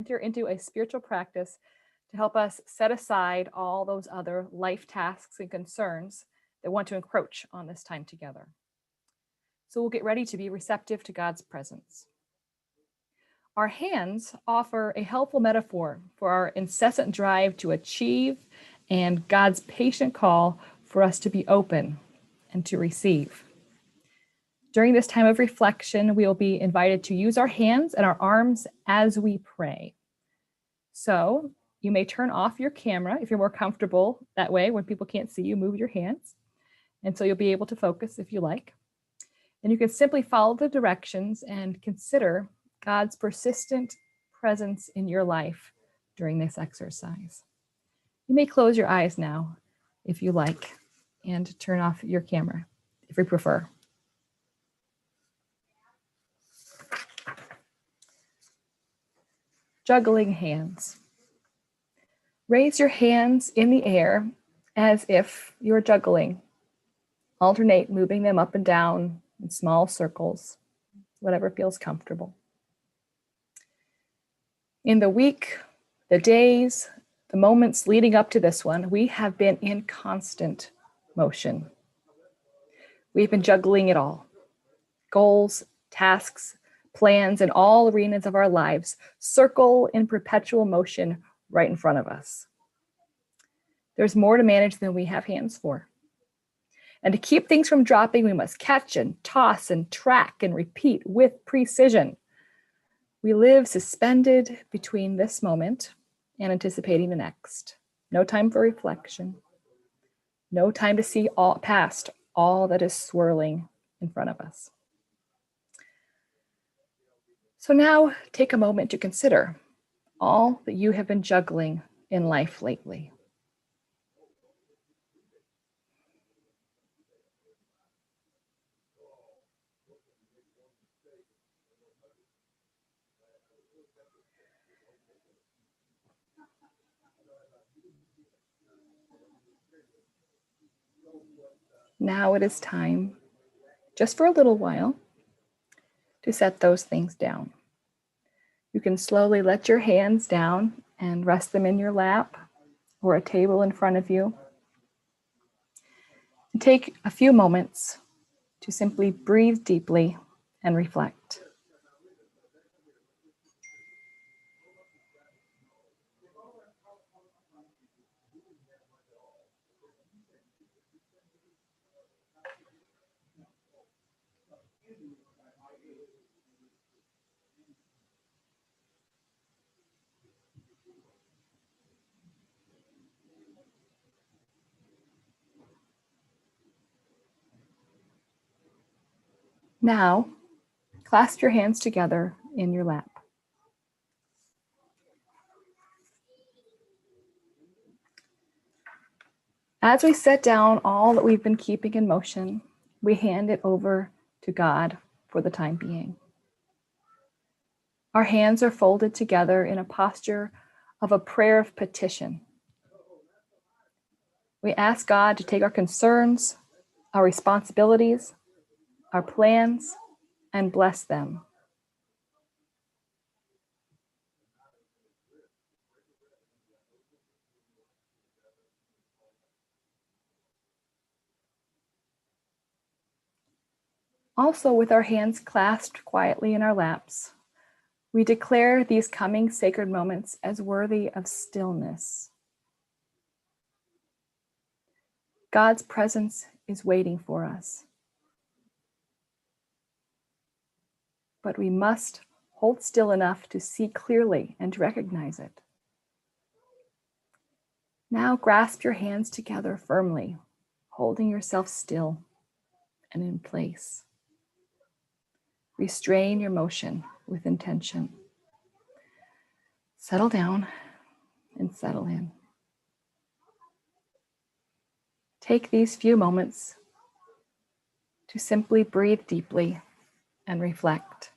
enter into a spiritual practice to help us set aside all those other life tasks and concerns that want to encroach on this time together. So we'll get ready to be receptive to God's presence. Our hands offer a helpful metaphor for our incessant drive to achieve and God's patient call for us to be open and to receive. During this time of reflection, we will be invited to use our hands and our arms as we pray. So you may turn off your camera if you're more comfortable that way. When people can't see you, move your hands. And so you'll be able to focus if you like. And you can simply follow the directions and consider God's persistent presence in your life during this exercise. You may close your eyes now if you like and turn off your camera if you prefer. Juggling hands. Raise your hands in the air as if you're juggling. Alternate moving them up and down in small circles, whatever feels comfortable. In the week, the days, the moments leading up to this one, we have been in constant motion. We've been juggling it all. Goals, tasks, plans in all arenas of our lives circle in perpetual motion right in front of us. There's more to manage than we have hands for. And to keep things from dropping, we must catch and toss and track and repeat with precision. We live suspended between this moment and anticipating the next. No time for reflection. No time to see past all that is swirling in front of us. So now take a moment to consider all that you have been juggling in life lately. Now it is time, just for a little while, to set those things down. You can slowly let your hands down and rest them in your lap or a table in front of you. And take a few moments to simply breathe deeply and reflect. Now, clasp your hands together in your lap. As we set down all that we've been keeping in motion, we hand it over to God for the time being. Our hands are folded together in a posture of a prayer of petition. We ask God to take our concerns, our responsibilities, our plans, and bless them. Also, with our hands clasped quietly in our laps, we declare these coming sacred moments as worthy of stillness. God's presence is waiting for us. But we must hold still enough to see clearly and to recognize it. Now grasp your hands together firmly, holding yourself still and in place. Restrain your motion with intention. Settle down and settle in. Take these few moments to simply breathe deeply and reflect.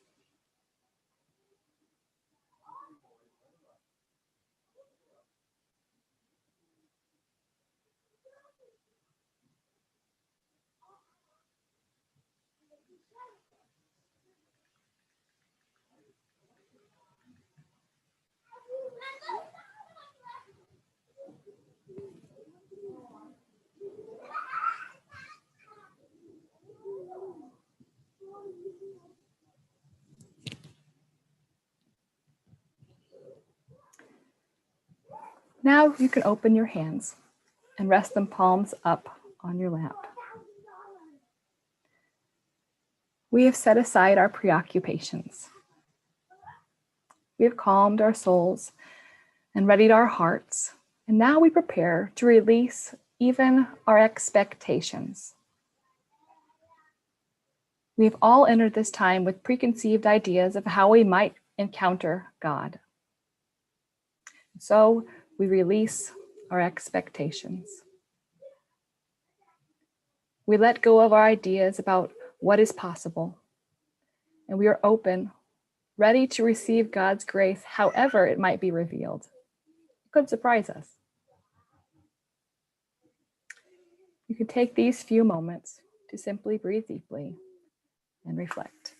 Now you can open your hands and rest them palms up on your lap. We have set aside our preoccupations. We have calmed our souls and readied our hearts, and now we prepare to release even our expectations. We've all entered this time with preconceived ideas of how we might encounter God. So we release our expectations. We let go of our ideas about what is possible, and we are open, ready to receive God's grace however it might be revealed. It could surprise us. You can take these few moments to simply breathe deeply and reflect.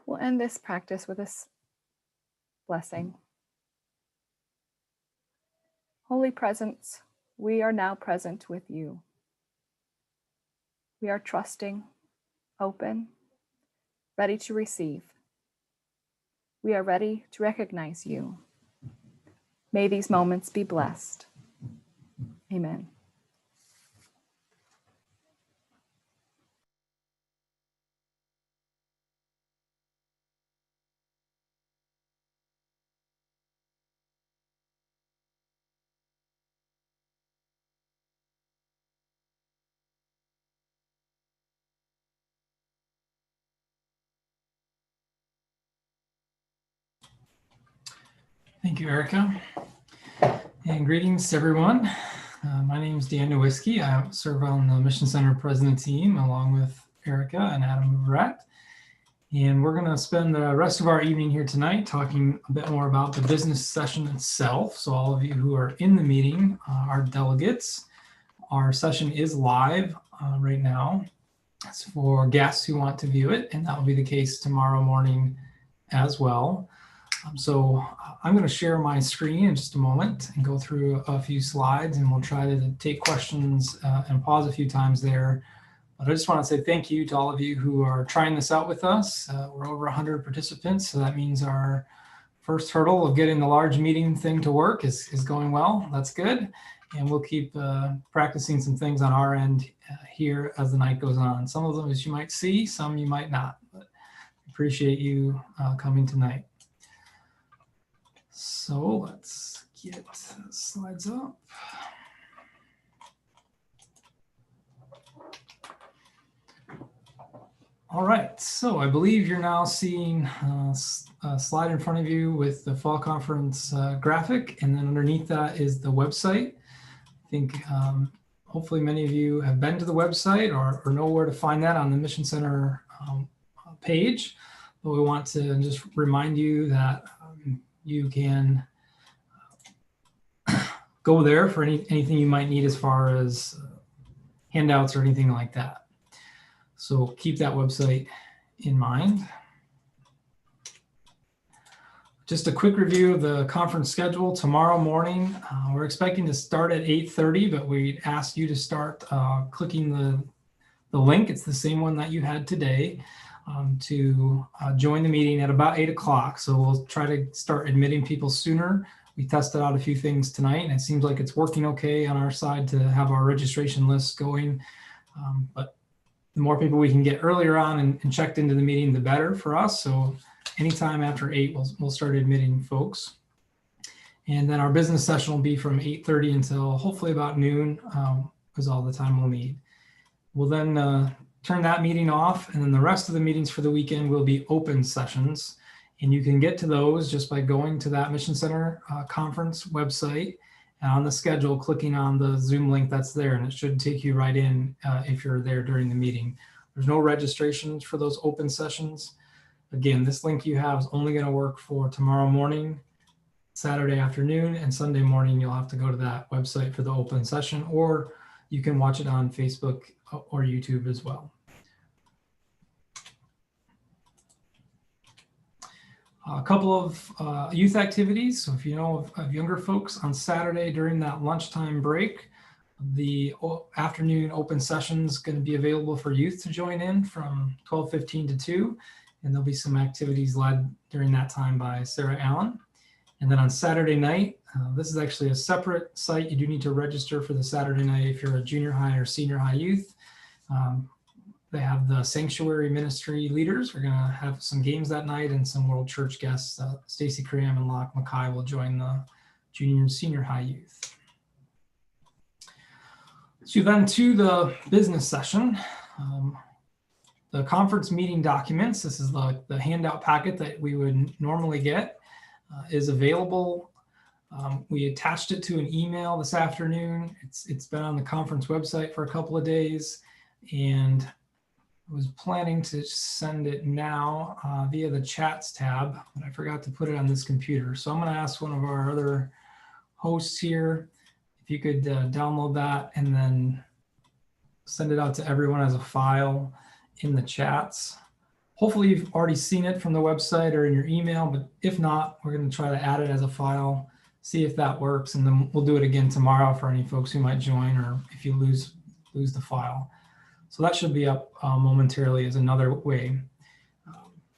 We'll end this practice with this blessing. Holy Presence, we are now present with you. We are trusting, open, ready to receive. We are ready to recognize you. May these moments be blessed. Amen. Thank you, Erica. And greetings to everyone. My name is Dan Nowicki. I serve on the Mission Center President team along with Erica and Adam Murat. And we're going to spend the rest of our evening here tonight talking a bit more about the business session itself. So all of you who are in the meeting are delegates. Our session is live right now. It's for guests who want to view it, and that will be the case tomorrow morning as well. So I'm going to share my screen in just a moment and go through a few slides, and we'll try to take questions and pause a few times there. But I just want to say thank you to all of you who are trying this out with us. We're over 100 participants, so that means our first hurdle of getting the large meeting thing to work is going well. That's good. And we'll keep practicing some things on our end here as the night goes on. Some of them, as you might see, some you might not. But appreciate you coming tonight. So let's get the slides up. All right, so I believe you're now seeing a slide in front of you with the fall conference graphic, and then underneath that is the website. I think hopefully many of you have been to the website or know where to find that on the Mission Center page, but we want to just remind you that you can go there for anything you might need as far as handouts or anything like that. So keep that website in mind. Just a quick review of the conference schedule. Tomorrow morning, we're expecting to start at 8:30, but we asked you to start clicking the link. It's the same one that you had today to join the meeting at about 8 o'clock. So we'll try to start admitting people sooner. We tested out a few things tonight, and it seems like it's working okay on our side to have our registration list going. But the more people we can get earlier on and checked into the meeting, the better for us. So anytime after 8, we'll start admitting folks. And then our business session will be from 8:30 until hopefully about noon, is all the time we'll need. We'll then turn that meeting off, and then the rest of the meetings for the weekend will be open sessions. And you can get to those just by going to that Mission Center conference website, and on the schedule, clicking on the Zoom link that's there, and it should take you right in if you're there during the meeting. There's no registrations for those open sessions. Again, this link you have is only going to work for tomorrow morning, Saturday afternoon, and Sunday morning. You'll have to go to that website for the open session, or you can watch it on Facebook or YouTube as well. A couple of youth activities. So if you know of younger folks, on Saturday during that lunchtime break, the afternoon open session is going to be available for youth to join in from 12:15 to 2. And there'll be some activities led during that time by Sarah Allen. And then on Saturday night, this is actually a separate site. You do need to register for the Saturday night if you're a junior high or senior high youth. They have the sanctuary ministry leaders. We're going to have some games that night and some World Church guests. Stacy Cram and Locke Mackay will join the junior and senior high youth. So then to the business session. The conference meeting documents, this is the handout packet that we would normally get, is available. We attached it to an email this afternoon. It's been on the conference website for a couple of days, and I was planning to send it now via the chats tab, but I forgot to put it on this computer. So I'm going to ask one of our other hosts here if you could download that and then send it out to everyone as a file in the chats. Hopefully you've already seen it from the website or in your email, but if not, we're going to try to add it as a file, see if that works, and then we'll do it again tomorrow for any folks who might join, or if you lose the file. So that should be up momentarily as another way.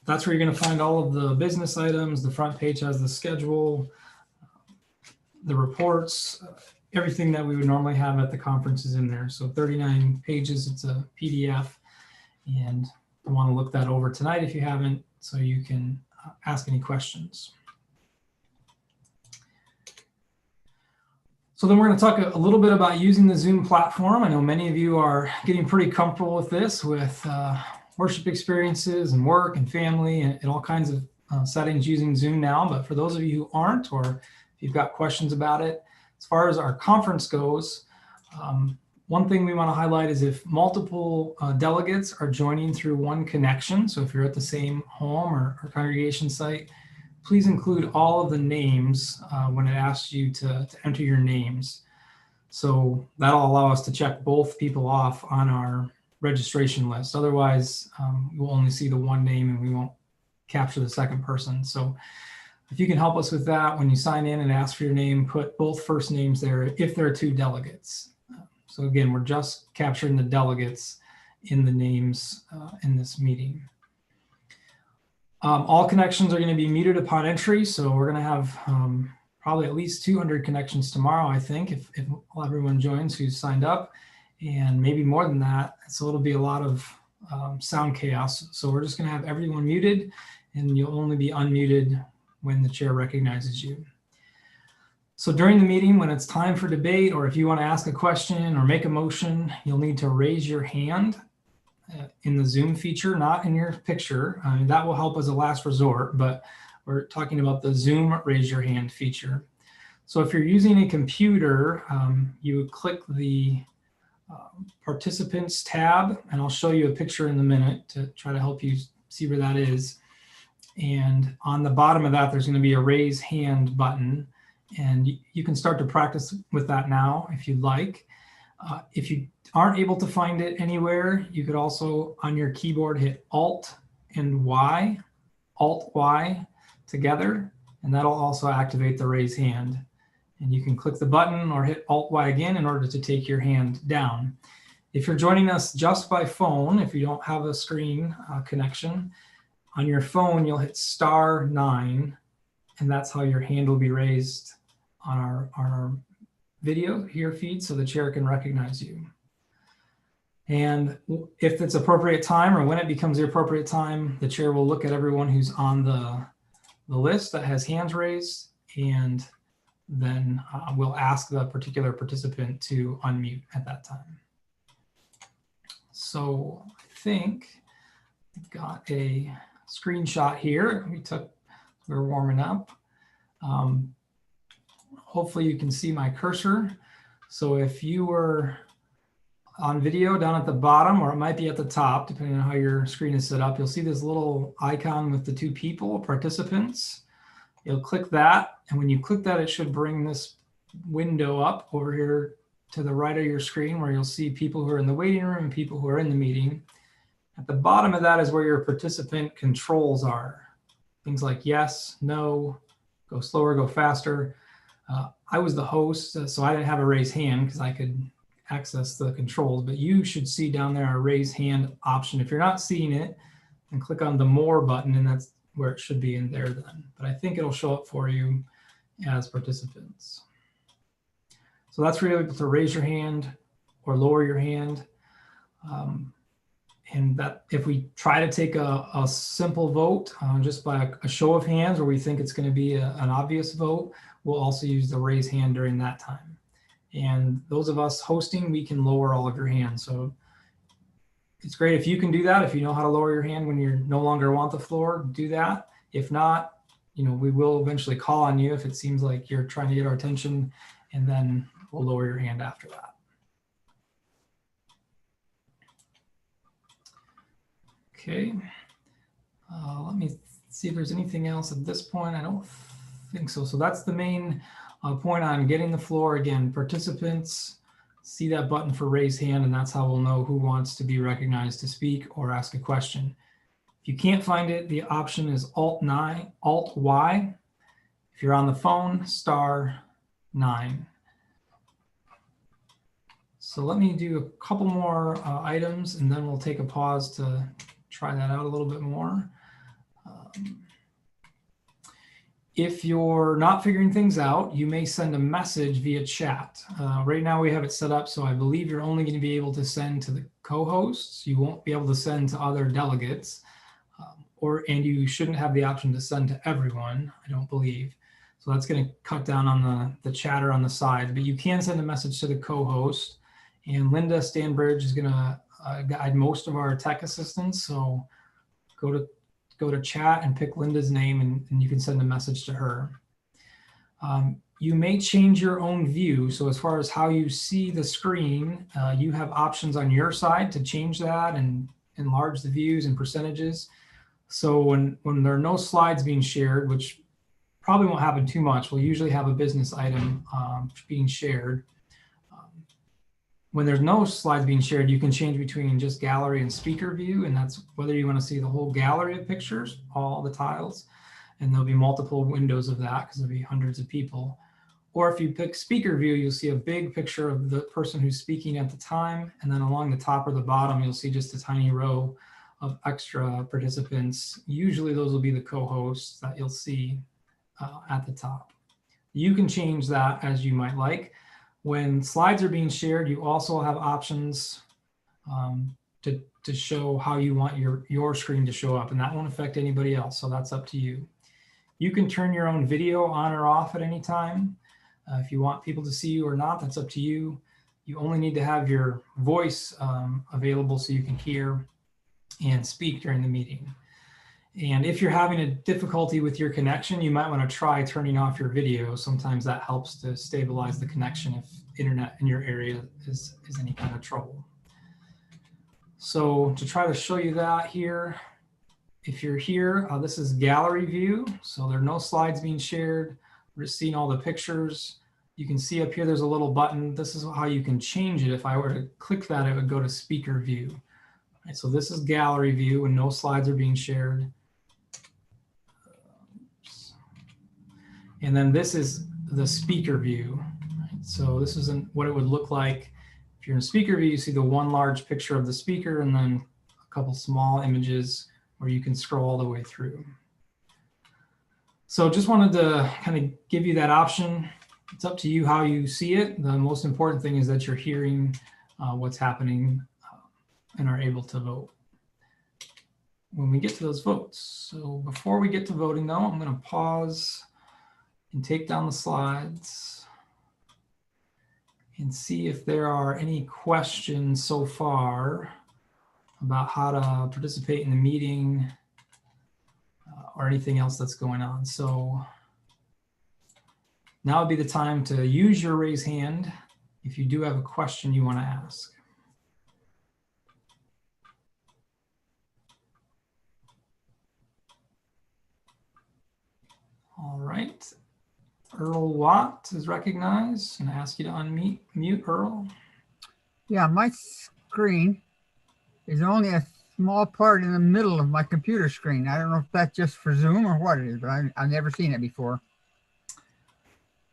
That's where you're going to find all of the business items. The front page has the schedule, the reports, everything that we would normally have at the conference is in there. So 39 pages, it's a PDF. And I want to look that over tonight if you haven't, so you can ask any questions. So then we're going to talk a little bit about using the Zoom platform. I know many of you are getting pretty comfortable with this, with worship experiences and work and family and all kinds of settings using Zoom now. But for those of you who aren't, or if you've got questions about it, as far as our conference goes, one thing we want to highlight is if multiple delegates are joining through one connection, so if you're at the same home or congregation site, please include all of the names when it asks you to enter your names. So that'll allow us to check both people off on our registration list. Otherwise, we'll only see the one name and we won't capture the second person. So if you can help us with that, when you sign in and ask for your name, put both first names there if there are two delegates. So again, we're just capturing the delegates in the names in this meeting. All connections are going to be muted upon entry. So we're going to have probably at least 200 connections tomorrow, I think, if everyone joins who's signed up, and maybe more than that. So it'll be a lot of sound chaos. So we're just going to have everyone muted, and you'll only be unmuted when the chair recognizes you. So during the meeting, when it's time for debate, or if you want to ask a question or make a motion, you'll need to raise your hand in the Zoom feature, not in your picture. That will help as a last resort, but we're talking about the Zoom raise your hand feature. So if you're using a computer, you would click the participants tab, and I'll show you a picture in a minute to try to help you see where that is. And on the bottom of that, there's going to be a raise hand button. And you can start to practice with that now if you'd like. If you aren't able to find it anywhere, you could also on your keyboard hit Alt and Y, Alt Y together, and that'll also activate the raise hand. And you can click the button or hit Alt Y again in order to take your hand down. If you're joining us just by phone, if you don't have a screen connection, on your phone you'll hit *9, and that's how your hand will be raised on our video here feed, so the chair can recognize you. And if it's appropriate time, or when it becomes the appropriate time, the chair will look at everyone who's on the list that has hands raised, and then we'll ask the particular participant to unmute at that time. So I think I've got a screenshot here. We're warming up. Hopefully you can see my cursor. So if you were on video down at the bottom, or it might be at the top, depending on how your screen is set up, you'll see this little icon with the two people, participants. You'll click that, and when you click that, it should bring this window up over here to the right of your screen where you'll see people who are in the waiting room and people who are in the meeting. At the bottom of that is where your participant controls are. Things like yes, no, go slower, go faster. I was the host, so I didn't have a raise hand because I could access the controls, but you should see down there a raise hand option. If you're not seeing it, then click on the more button, and that's where it should be in there then. But I think it'll show up for you as participants. So that's where you're able to raise your hand or lower your hand. And that if we try to take a simple vote just by a show of hands, or we think it's going to be an obvious vote, we'll also use the raise hand during that time. And those of us hosting, we can lower all of your hands. So it's great if you can do that. If you know how to lower your hand when you no longer want the floor, do that. If not, we will eventually call on you if it seems like you're trying to get our attention, and then we'll lower your hand after that. Okay, let me see if there's anything else at this point. I don't think so. So that's the main point on getting the floor. Again, participants see that button for raise hand, and that's how we'll know who wants to be recognized to speak or ask a question. If you can't find it, the option is Alt-Y. If you're on the phone, *9. So let me do a couple more items, and then we'll take a pause to try that out a little bit more. If you're not figuring things out, you may send a message via chat. Right now we have it set up so I believe you're only going to be able to send to the co-hosts. You won't be able to send to other delegates, and you shouldn't have the option to send to everyone, I don't believe. So that's going to cut down on the chatter on the side, but you can send a message to the co-host, and Linda Stanbridge is going to guide most of our tech assistants. So go to chat and pick Linda's name, and you can send a message to her. You may change your own view. So as far as how you see the screen, you have options on your side to change that and enlarge the views and percentages. So when there are no slides being shared, which probably won't happen too much, we'll usually have a business item being shared. When there's no slides being shared, you can change between just gallery and speaker view, and that's whether you want to see the whole gallery of pictures, all the tiles, and there'll be multiple windows of that because there'll be hundreds of people. Or if you pick speaker view, you'll see a big picture of the person who's speaking at the time, and then along the top or the bottom, you'll see just a tiny row of extra participants. Usually those will be the co-hosts that you'll see at the top. You can change that as you might like. When slides are being shared, you also have options to show how you want your screen to show up, and that won't affect anybody else, so that's up to you. You can turn your own video on or off at any time. If you want people to see you or not, that's up to you. You only need to have your voice available so you can hear and speak during the meeting. And if you're having a difficulty with your connection, you might want to try turning off your video. Sometimes that helps to stabilize the connection if internet in your area is any kind of trouble. So to try to show you that here, if you're here, this is gallery view. So there are no slides being shared. We're just seeing all the pictures. You can see up here, there's a little button. This is how you can change it. If I were to click that, it would go to speaker view. All right, so this is gallery view and no slides are being shared. And then this is the speaker view. Right? So this is what it would look like. If you're in speaker view, you see the one large picture of the speaker and then a couple small images where you can scroll all the way through. So just wanted to kind of give you that option. It's up to you how you see it. The most important thing is that you're hearing what's happening and are able to vote when we get to those votes. So before we get to voting though, I'm going to pause and take down the slides and see if there are any questions so far about how to participate in the meeting or anything else that's going on. So now would be the time to use your raise hand if you do have a question you want to ask. right. Earl Watt is recognized, and I ask you to unmute Earl. Yeah, my screen is only a small part in the middle of my computer screen. I don't know if that's just for Zoom or what it is, but I've never seen it before.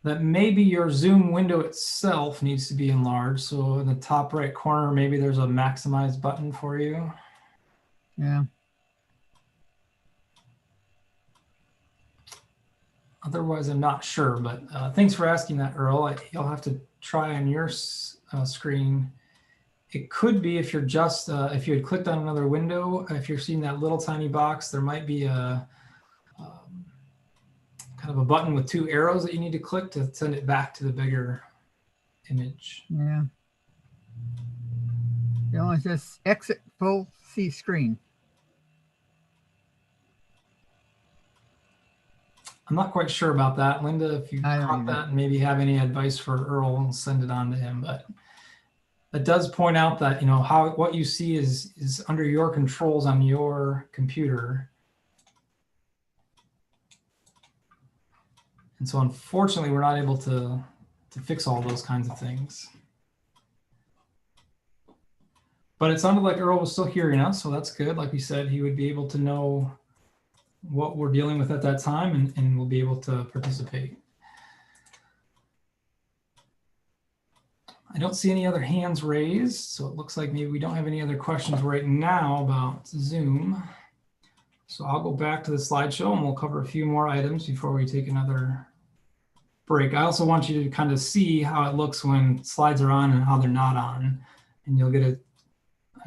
That maybe your Zoom window itself needs to be enlarged. So in the top right corner, maybe there's a maximize button for you. Yeah. Otherwise, I'm not sure, but thanks for asking that, Earl. You'll have to try on your screen. It could be if you're just, if you had clicked on another window, if you're seeing that little tiny box, there might be a kind of a button with 2 arrows that you need to click to send it back to the bigger image. Yeah. It only says exit full C screen. I'm not quite sure about that. Linda, if you caught that and maybe have any advice for Earl, send it on to him. But it does point out that, you know, what you see is under your controls on your computer. And so unfortunately, we're not able to fix all those kinds of things. But it sounded like Earl was still hearing us, so that's good. Like we said, he would be able to know what we're dealing with at that time, and will be able to participate. I don't see any other hands raised, so it looks like maybe we don't have any other questions right now about Zoom. So I'll go back to the slideshow and we'll cover a few more items before we take another break. I also want you to kind of see how it looks when slides are on and how they're not on, and you'll get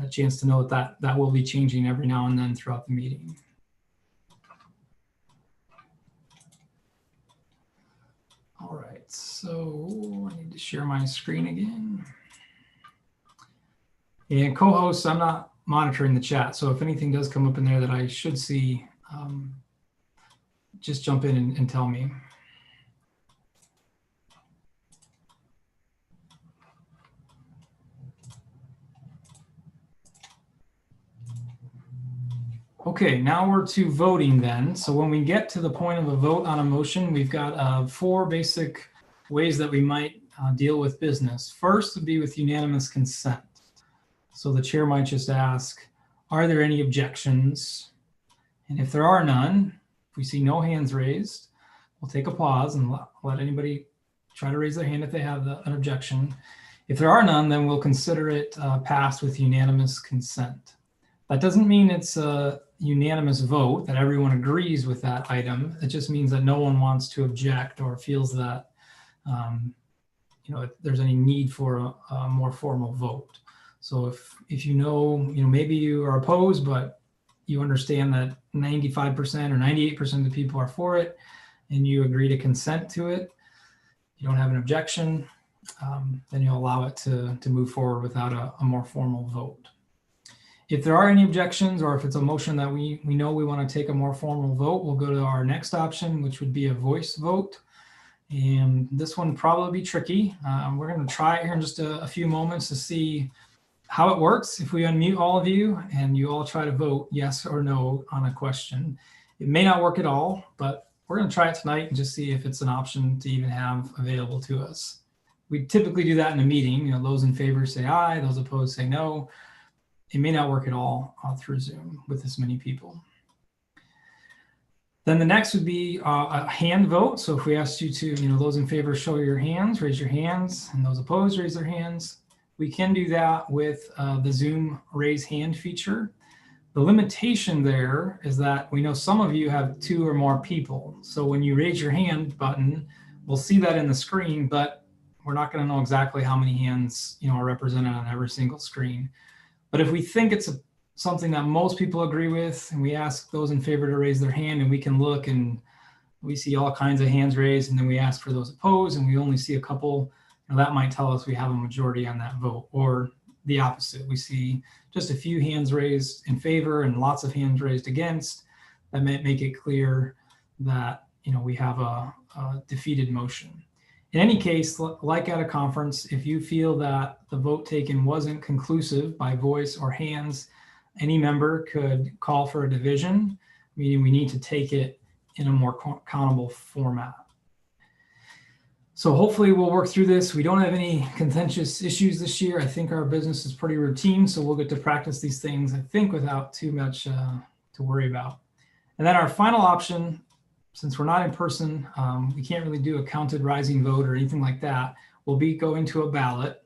a chance to know that will be changing every now and then throughout the meeting. All right, so I need to share my screen again. And co-hosts, I'm not monitoring the chat, so if anything does come up in there that I should see, just jump in and tell me. Okay, now we're to voting then. So when we get to the point of a vote on a motion, we've got 4 basic ways that we might deal with business. First would be with unanimous consent. So the chair might just ask, are there any objections? And if there are none, if we see no hands raised, we'll take a pause and let anybody try to raise their hand if they have an objection. If there are none, then we'll consider it passed with unanimous consent. That doesn't mean it's a unanimous vote, that everyone agrees with that item. It just means that no one wants to object or feels that if there's any need for a more formal vote. So if you know, maybe you are opposed, but you understand that 95% or 98% of the people are for it, and you agree to consent to it, you don't have an objection, then you'll allow it to move forward without a more formal vote. If there are any objections, or if it's a motion that we know we want to take a more formal vote, we'll go to our next option, which would be a voice vote. And this one probably be tricky. We're going to try it here in just a few moments to see how it works. If we unmute all of you and you all try to vote yes or no on a question, it may not work at all, but we're going to try it tonight and just see if it's an option to even have available to us. We typically do that in a meeting. Those in favor say aye, those opposed say no. It may not work at all through Zoom with this many people. Then the next would be a hand vote. So if we asked you to, those in favor show your hands, raise your hands, and those opposed raise their hands. We can do that with the Zoom raise hand feature. The limitation there is that we know some of you have 2 or more people. So when you raise your hand button, we'll see that in the screen, but we're not going to know exactly how many hands are represented on every single screen. But if we think it's something that most people agree with, and we ask those in favor to raise their hand, and we can look and we see all kinds of hands raised, and then we ask for those opposed and we only see a couple, that might tell us we have a majority on that vote. Or the opposite, we see just a few hands raised in favor and lots of hands raised against. That might make it clear that we have a defeated motion. In any case, like at a conference, if you feel that the vote taken wasn't conclusive by voice or hands, any member could call for a division, meaning we need to take it in a more countable format. So hopefully we'll work through this. We don't have any contentious issues this year. I think our business is pretty routine, so we'll get to practice these things, I think, without too much to worry about. And then our final option, since we're not in person, we can't really do a counted rising vote or anything like that. We'll be going to a ballot.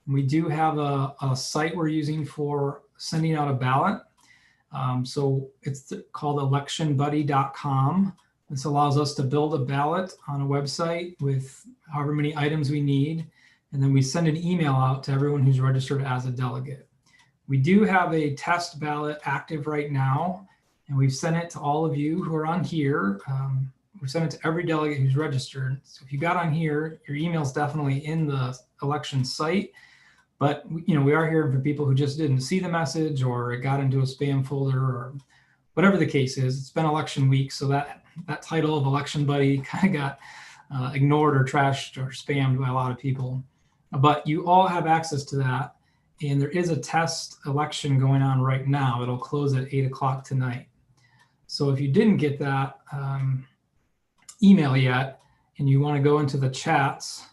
We do have a site we're using for sending out a ballot. So it's called electionbuddy.com. This allows us to build a ballot on a website with however many items we need. And then we send an email out to everyone who's registered as a delegate. We do have a test ballot active right now, and we've sent it to all of you who are on here. We've sent it to every delegate who's registered. So if you got on here, your email's definitely in the election site. But we are hearing from people who just didn't see the message, or it got into a spam folder, or whatever the case is. It's been election week, so that title of Election Buddy kind of got ignored or trashed or spammed by a lot of people. But you all have access to that. And there is a test election going on right now. It'll close at 8 o'clock tonight. So if you didn't get that email yet, and you want to go into the chats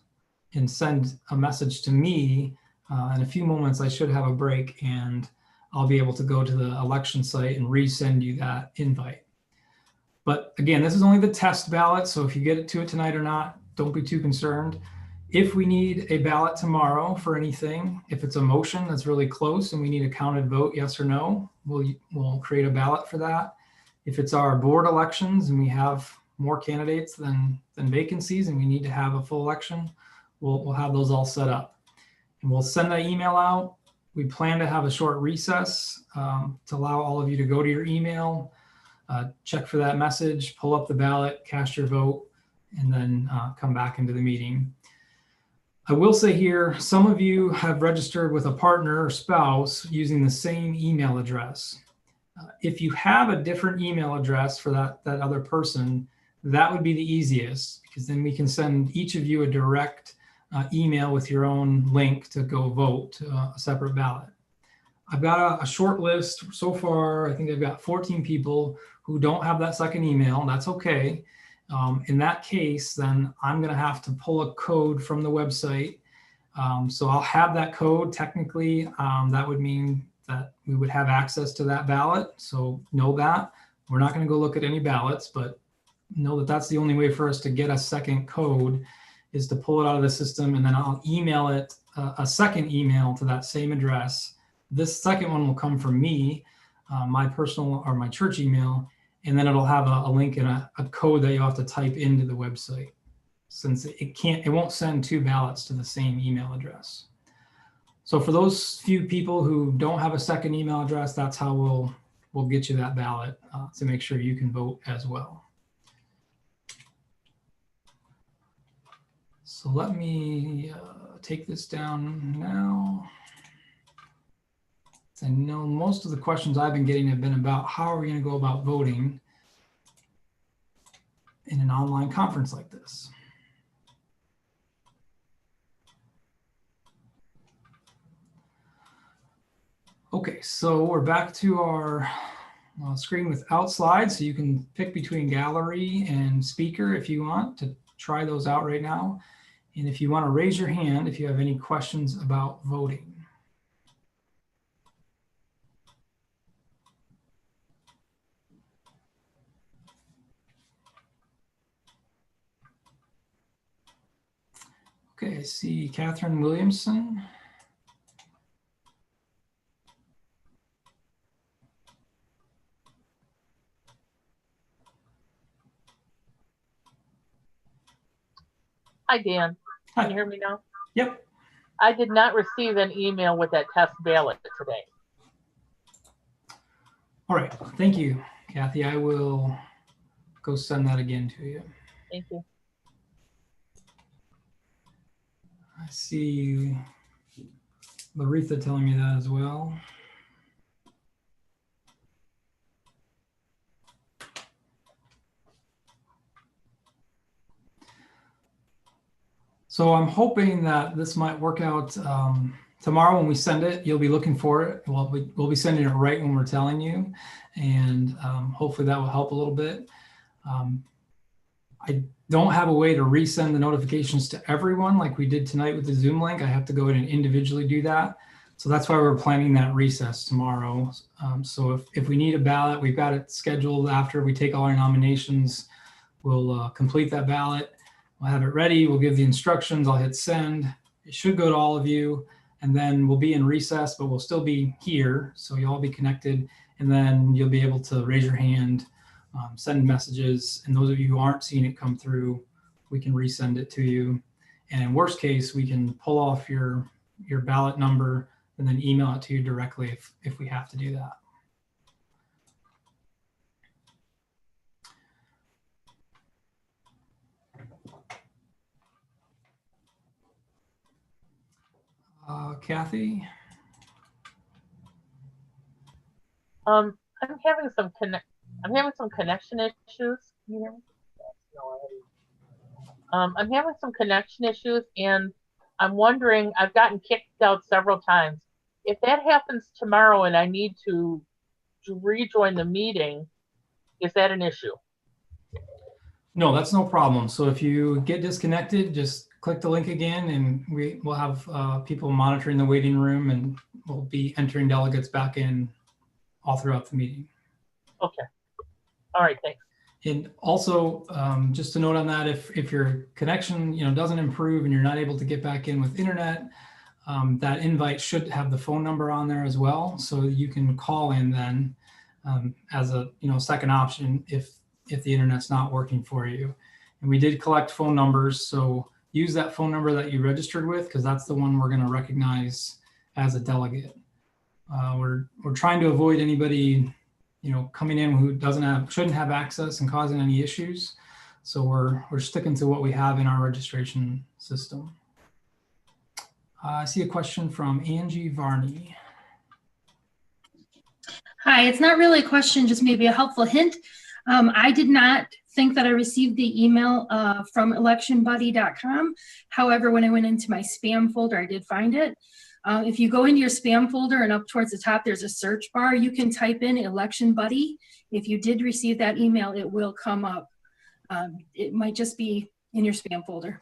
and send a message to me, in a few moments I should have a break, and I'll be able to go to the election site and resend you that invite. But again, this is only the test ballot, so if you get to it tonight or not, don't be too concerned. If we need a ballot tomorrow for anything, if it's a motion that's really close and we need a counted vote, yes or no, we'll create a ballot for that. If it's our board elections and we have more candidates than vacancies and we need to have a full election, we'll have those all set up. And we'll send that email out. We plan to have a short recess to allow all of you to go to your email, check for that message, pull up the ballot, cast your vote, and then come back into the meeting. I will say here, some of you have registered with a partner or spouse using the same email address. If you have a different email address for that other person, that would be the easiest, because then we can send each of you a direct email with your own link to go vote a separate ballot. I've got a short list so far. I think I've got 14 people who don't have that second email. That's okay. In that case, then I'm going to have to pull a code from the website. So I'll have that code. Technically, that would mean that we would have access to that ballot. So know that. We're not going to go look at any ballots, but know that that's the only way for us to get a second code, is to pull it out of the system, and then I'll email it a second email to that same address. This second one will come from me, my personal or my church email, and then it'll have a link and a code that you have to type into the website, since it won't send two ballots to the same email address. So for those few people who don't have a second email address, that's how we'll get you that ballot to make sure you can vote as well. So let me take this down now. I know most of the questions I've been getting have been about how are we going to go about voting in an online conference like this. Okay, so we're back to our screen without slides, so you can pick between gallery and speaker if you want to try those out right now. And if you want to raise your hand if you have any questions about voting. Okay, I see Catherine Williamson. Hi, Dan. Hi. Can you hear me now? Yep. I did not receive an email with that test ballot today. All right. Thank you, Kathy. I will go send that again to you. Thank you. I see Laritha telling me that as well. So I'm hoping that this might work out tomorrow when we send it. You'll be looking for it. We'll be sending it right when we're telling you, and hopefully that will help a little bit. I don't have a way to resend the notifications to everyone like we did tonight with the Zoom link. I have to go in and individually do that. So that's why we're planning that recess tomorrow. So if we need a ballot, we've got it scheduled after we take all our nominations. We'll complete that ballot. We'll have it ready. We'll give the instructions. I'll hit send. It should go to all of you. And then we'll be in recess, but we'll still be here. So you'll all be connected. And then you'll be able to raise your hand, send messages. And those of you who aren't seeing it come through, we can resend it to you. And in worst case, we can pull off your ballot number and then email it to you directly if we have to do that. Kathy? I'm having some connection issues. Can you hear me? I'm having some connection issues, and I'm wondering, I've gotten kicked out several times. If that happens tomorrow and I need to rejoin the meeting, is that an issue? No, that's no problem. So if you get disconnected, just click the link again and we'll have people monitoring the waiting room, and we'll be entering delegates back in all throughout the meeting. Okay. All right, thanks. And also, just to note on that, if your connection doesn't improve and you're not able to get back in with internet, that invite should have the phone number on there as well, so you can call in then as a second option if the internet's not working for you. And we did collect phone numbers, so use that phone number that you registered with, because that's the one we're going to recognize as a delegate. We're trying to avoid anybody coming in who shouldn't have access and causing any issues. So we're sticking to what we have in our registration system. I see a question from Angie Varney. Hi, it's not really a question, just maybe a helpful hint. I did not think that I received the email from electionbuddy.com. However, when I went into my spam folder, I did find it. If you go into your spam folder and up towards the top, there's a search bar. You can type in Election Buddy. If you did receive that email, it will come up. It might just be in your spam folder.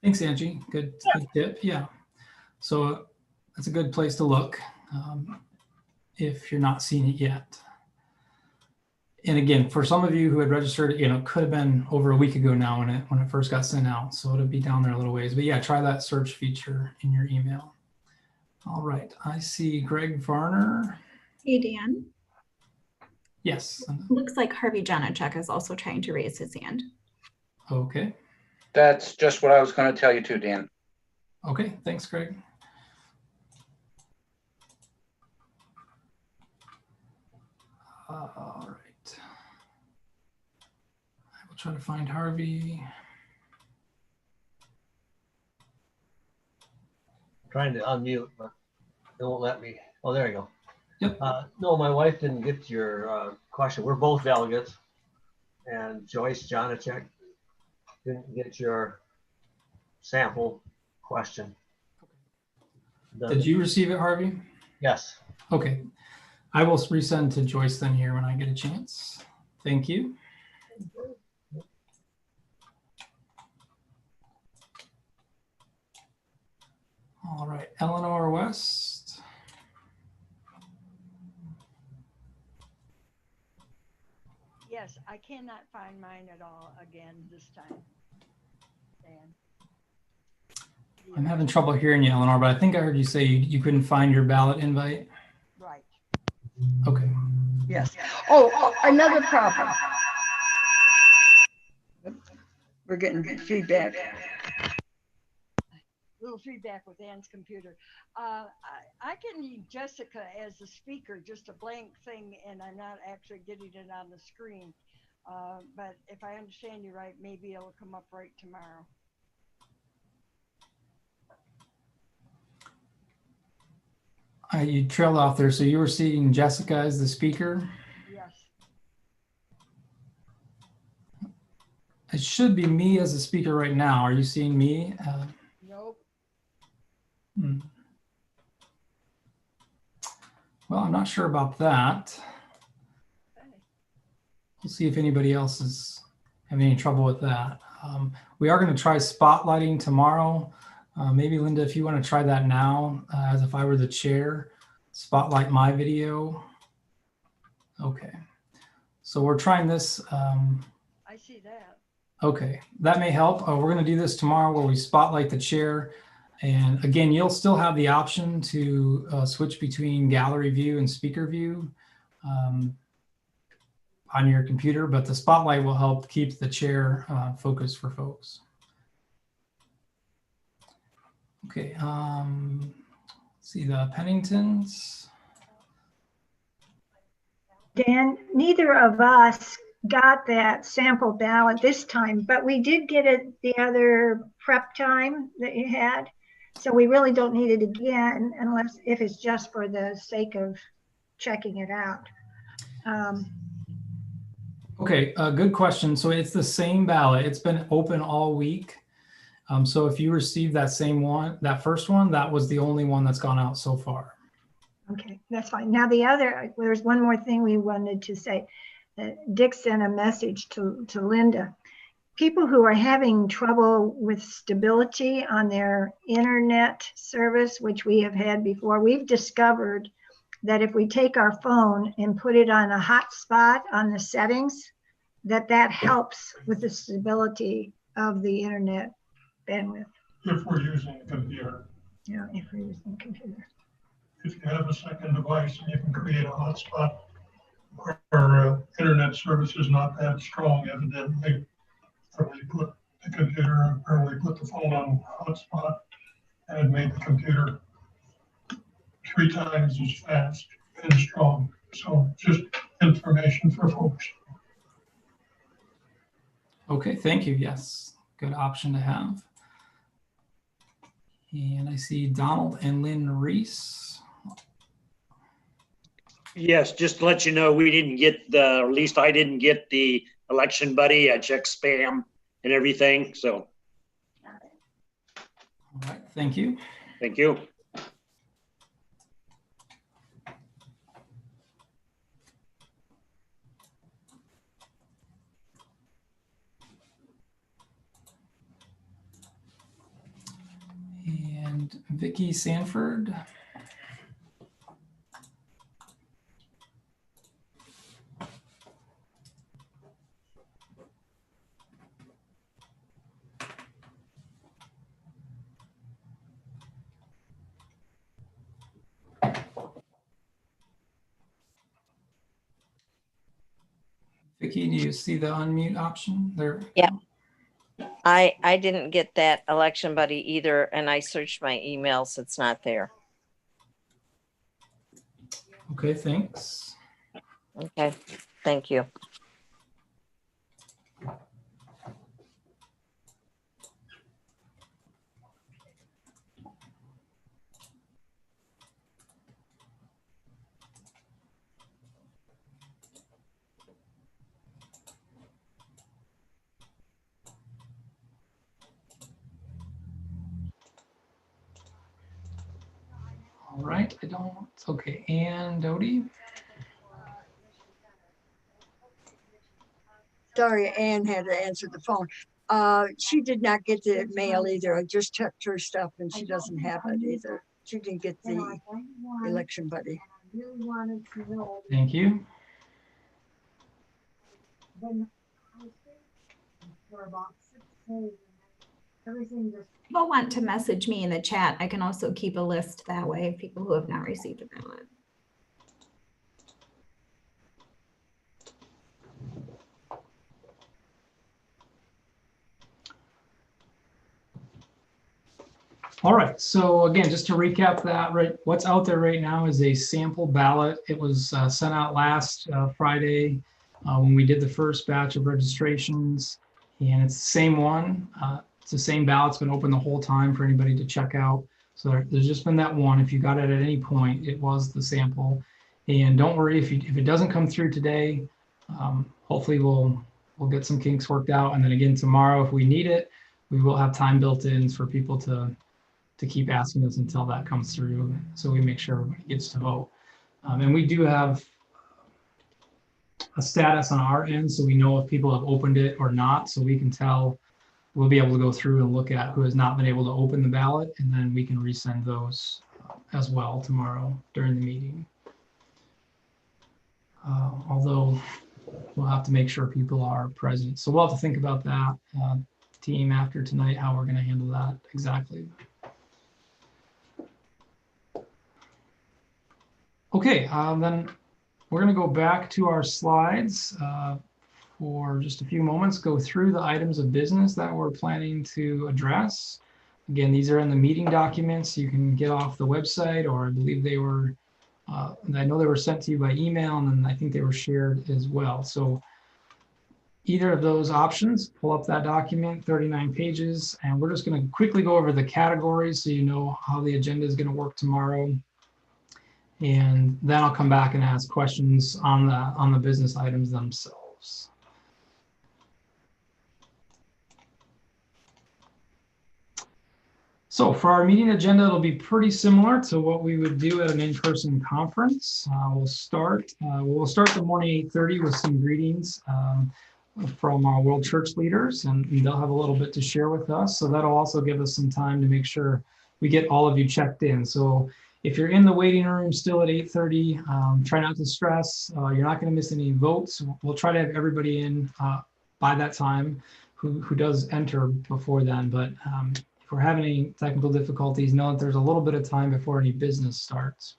Thanks, Angie. Good tip. Yeah. So that's a good place to look if you're not seeing it yet. And again, for some of you who had registered, it could have been over a week ago now when it first got sent out. So it'll be down there a little ways. But yeah, try that search feature in your email. All right. I see Greg Varner. Hey, Dan. Yes. Looks like Harvey Janacek is also trying to raise his hand. Okay. That's just what I was going to tell you too, Dan. Okay. Thanks, Greg. All right. I will try to find Harvey. Trying to unmute, but it won't let me. Oh, there you go. Yep. No, my wife didn't get your question. We're both delegates, and Joyce Janacek didn't get your sample question. Did you receive it, Harvey? Yes. Okay. I will resend to Joyce then here when I get a chance. Thank you. All right, Eleanor West. Yes, I cannot find mine at all again this time. Dan. I'm having trouble hearing you, Eleanor, but I think I heard you say you couldn't find your ballot invite. Right. Okay. Yes. Oh, another problem. We're getting feedback. Little feedback with Ann's computer. I can need Jessica as the speaker, just a blank thing, and I'm not actually getting it on the screen. But if I understand you right, maybe it'll come up right tomorrow. You trailed off there, so you were seeing Jessica as the speaker? Yes. It should be me as the speaker right now. Are you seeing me? Nope. Well, I'm not sure about that. Okay. We'll see if anybody else is having any trouble with that. We are going to try spotlighting tomorrow. Maybe Linda, if you want to try that now, as if I were the chair, spotlight my video. Okay, so we're trying this. I see that. Okay, that may help. We're going to do this tomorrow where we spotlight the chair. And again, you'll still have the option to switch between gallery view and speaker view on your computer, but the spotlight will help keep the chair focused for folks. Okay, let's see the Penningtons. Dan, neither of us got that sample ballot this time, but we did get it the other prep time that you had. So we really don't need it again unless if it's just for the sake of checking it out. Okay, good question. So it's the same ballot. It's been open all week. So if you received that same one, that first one, that was the only one that's gone out so far. Okay, that's fine. Now there's one more thing we wanted to say. Dick sent a message to Linda. People who are having trouble with stability on their internet service, which we have had before, we've discovered that if we take our phone and put it on a hotspot on the settings, that helps with the stability of the internet bandwidth. If we're using a computer. Yeah, if we're using a computer. If you have a second device and you can create a hotspot where internet service is not that strong, evidently, or we put the computer or we put the phone on hotspot and it made the computer 3 times as fast and strong. So just information for folks. Okay, thank you. Yes, good option to have. And I see Donald and Lynn Reese. Yes, just to let you know, we didn't get the, or at least I didn't get the election buddy. I checked spam and everything. So. All right, thank you. Thank you. And Vicki Sanford. Vicki, do you see the unmute option there? Yeah. I didn't get that election buddy either, and I searched my emails. It's not there. Okay, thanks. Okay, thank you. All right, I don't, okay, and Dodie? Sorry, Ann had to answer the phone. She did not get the mail either. I just checked her stuff and she doesn't have it either. She didn't get the election buddy. Thank you. People want to message me in the chat. I can also keep a list that way of people who have not received a ballot. All right, so again, just to recap that, right, what's out there right now is a sample ballot. It was sent out last Friday when we did the first batch of registrations, and it's the same one. It's the same ballot. It's been open the whole time for anybody to check out. So there's just been that one. If you got it at any point, it was the sample. And don't worry if it doesn't come through today. Hopefully we'll get some kinks worked out. And then again tomorrow, if we need it, we will have time built in for people to keep asking us until that comes through, so we make sure everybody gets to vote. And we do have a status on our end so we know if people have opened it or not, so we can tell. We'll be able to go through and look at who has not been able to open the ballot, and then we can resend those as well tomorrow during the meeting. Although we'll have to make sure people are present. So we'll have to think about that, team, after tonight, how we're going to handle that exactly. Okay, then we're going to go back to our slides for just a few moments, go through the items of business that we're planning to address. Again, these are in the meeting documents. You can get off the website, or I believe they were, I know they were sent to you by email, and then I think they were shared as well. So either of those options, pull up that document, 39 pages, and we're just going to quickly go over the categories so you know how the agenda is going to work tomorrow. And then I'll come back and ask questions on the business items themselves. So for our meeting agenda, it'll be pretty similar to what we would do at an in-person conference. We'll start the morning 8:30 with some greetings from our World Church leaders, and they'll have a little bit to share with us. So that'll also give us some time to make sure we get all of you checked in. So if you're in the waiting room still at 8:30, try not to stress. You're not going to miss any votes. We'll try to have everybody in by that time who does enter before then. But if we're having any technical difficulties, know that there's a little bit of time before any business starts.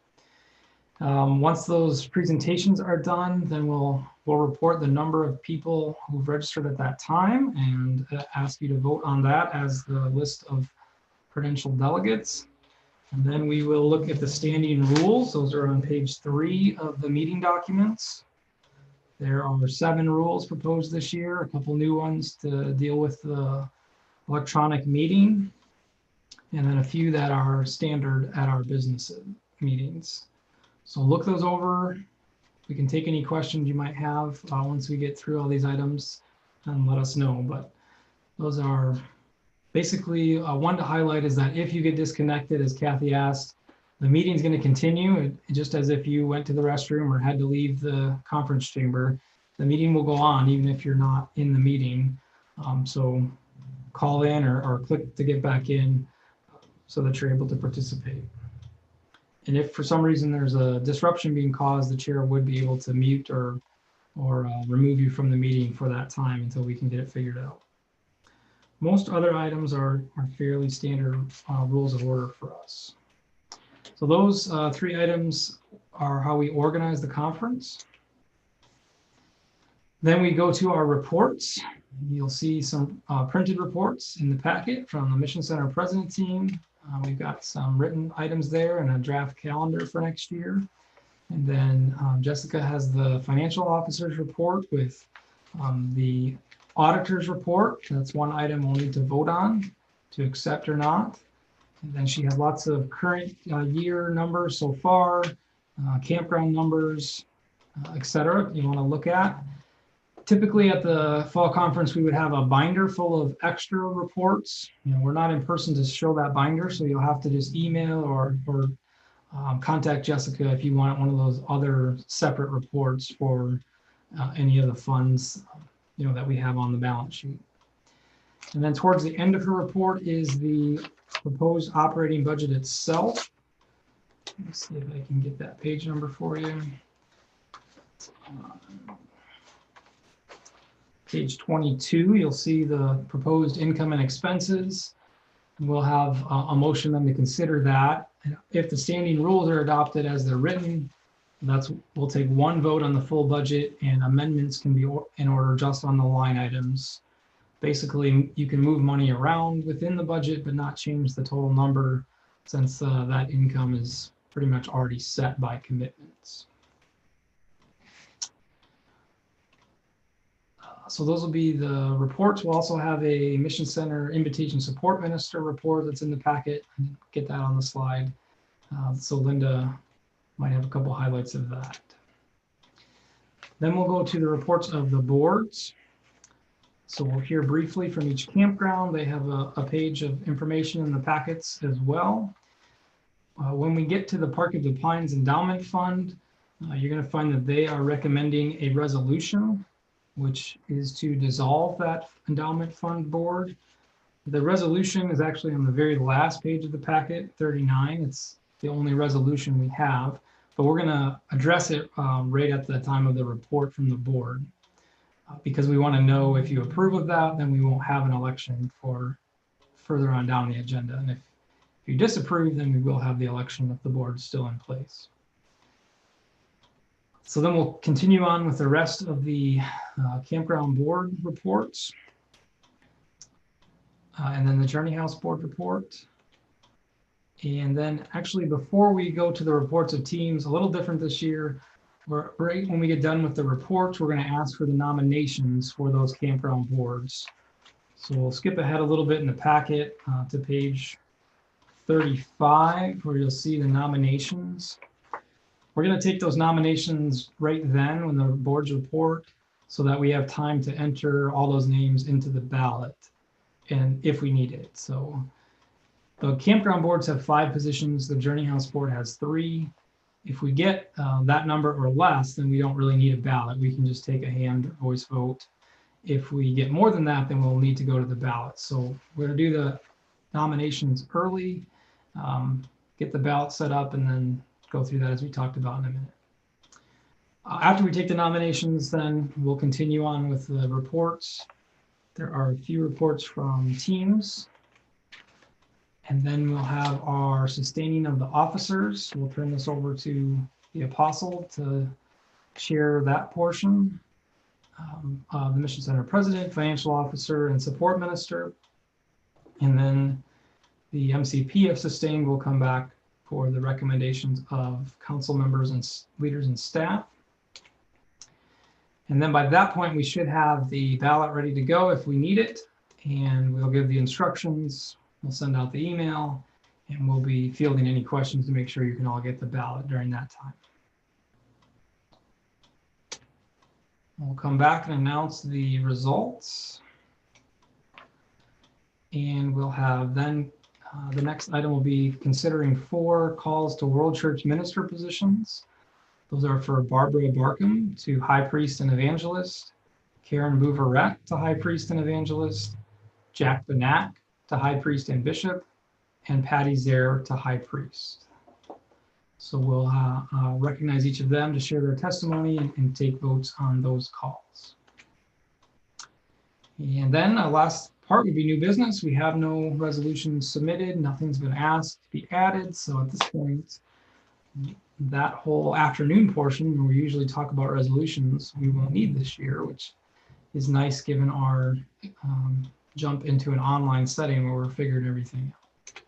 Once those presentations are done, then we'll report the number of people who've registered at that time and ask you to vote on that as the list of credentialed delegates. And then we will look at the standing rules. Those are on page 3 of the meeting documents. There are 7 rules proposed this year, a couple new ones to deal with the electronic meeting, and then a few that are standard at our business meetings. So look those over. We can take any questions you might have once we get through all these items, and let us know. But those are basically one to highlight is that if you get disconnected, as Kathy asked, the meeting's going to continue just as if you went to the restroom or had to leave the conference chamber. The meeting will go on even if you're not in the meeting. So call in or click to get back in so that you're able to participate. And if for some reason there's a disruption being caused, the chair would be able to mute or remove you from the meeting for that time until we can get it figured out. Most other items are fairly standard rules of order for us. So those 3 items are how we organize the conference. Then we go to our reports. You'll see some printed reports in the packet from the Mission Center President team. We've got some written items there and a draft calendar for next year. And then Jessica has the financial officer's report with the auditor's report. That's one item we'll need to vote on to accept or not. And then she has lots of current year numbers so far, campground numbers, etc. you want to look at. Typically at the fall conference, we would have a binder full of extra reports. We're not in person to show that binder, so you'll have to just email or contact Jessica if you want one of those other separate reports for any of the funds that we have on the balance sheet. And then towards the end of her report is the proposed operating budget itself. Let's see if I can get that page number for you. Page 22, you'll see the proposed income and expenses. We'll have a motion then to consider that. If the standing rules are adopted as they're written, we'll take one vote on the full budget, and amendments can be in order just on the line items. Basically, you can move money around within the budget, but not change the total number since that income is pretty much already set by commitments. So those will be the reports. We'll also have a Mission Center Invitation Support Minister report that's in the packet. Get that on the slide. So Linda might have a couple highlights of that. Then we'll go to the reports of the boards. So we'll hear briefly from each campground. They have a page of information in the packets as well. When we get to the Park of the Pines Endowment Fund, You're going to find that they are recommending a resolution, which is to dissolve that endowment fund board. The resolution is actually on the very last page of the packet, 39. It's the only resolution we have, but we're going to address it right at the time of the report from the board. Because we want to know if you approve of that, then we won't have an election for further on down the agenda. And if you disapprove, then we will have the election if the board's still in place. So then we'll continue on with the rest of the campground board reports. And then the Journey House board report. And then actually before we go to the reports of teams, a little different this year, right when we get done with the reports, we're going to ask for the nominations for those campground boards. So we'll skip ahead a little bit in the packet to page 35, where you'll see the nominations. We're going to take those nominations right then when the boards report so that we have time to enter all those names into the ballot and if we need it. So the campground boards have 5 positions. The Journey House board has 3. If we get that number or less, then we don't really need a ballot. We can just take a hand voice vote. If we get more than that, then we'll need to go to the ballot. So we're going to do the nominations early, get the ballot set up, and then go through that as we talked about in a minute. After we take the nominations, then we'll continue on with the reports. There are a few reports from teams. And then we'll have our sustaining of the officers. We'll turn this over to the apostle to share that portion. The Mission Center president, financial officer, and support minister. And then the MCP of sustain will come back for the recommendations of council members and leaders and staff. And then by that point, we should have the ballot ready to go if we need it. And we'll give the instructions. We'll send out the email, and we'll be fielding any questions to make sure you can all get the ballot during that time. We'll come back and announce the results. And we'll have then, the next item will be considering 4 calls to World Church minister positions. Those are for Barbara Barkham to High Priest and Evangelist, Karen Bouverette to High Priest and Evangelist, Jack Benak to High Priest and Bishop, and Patty Zare to High Priest. So we'll recognize each of them to share their testimony and take votes on those calls. And then our last part would be new business. We have no resolutions submitted. Nothing's been asked to be added. So at this point, that whole afternoon portion where we usually talk about resolutions, we won't need this year, which is nice given our jump into an online setting where we're figuring everything out.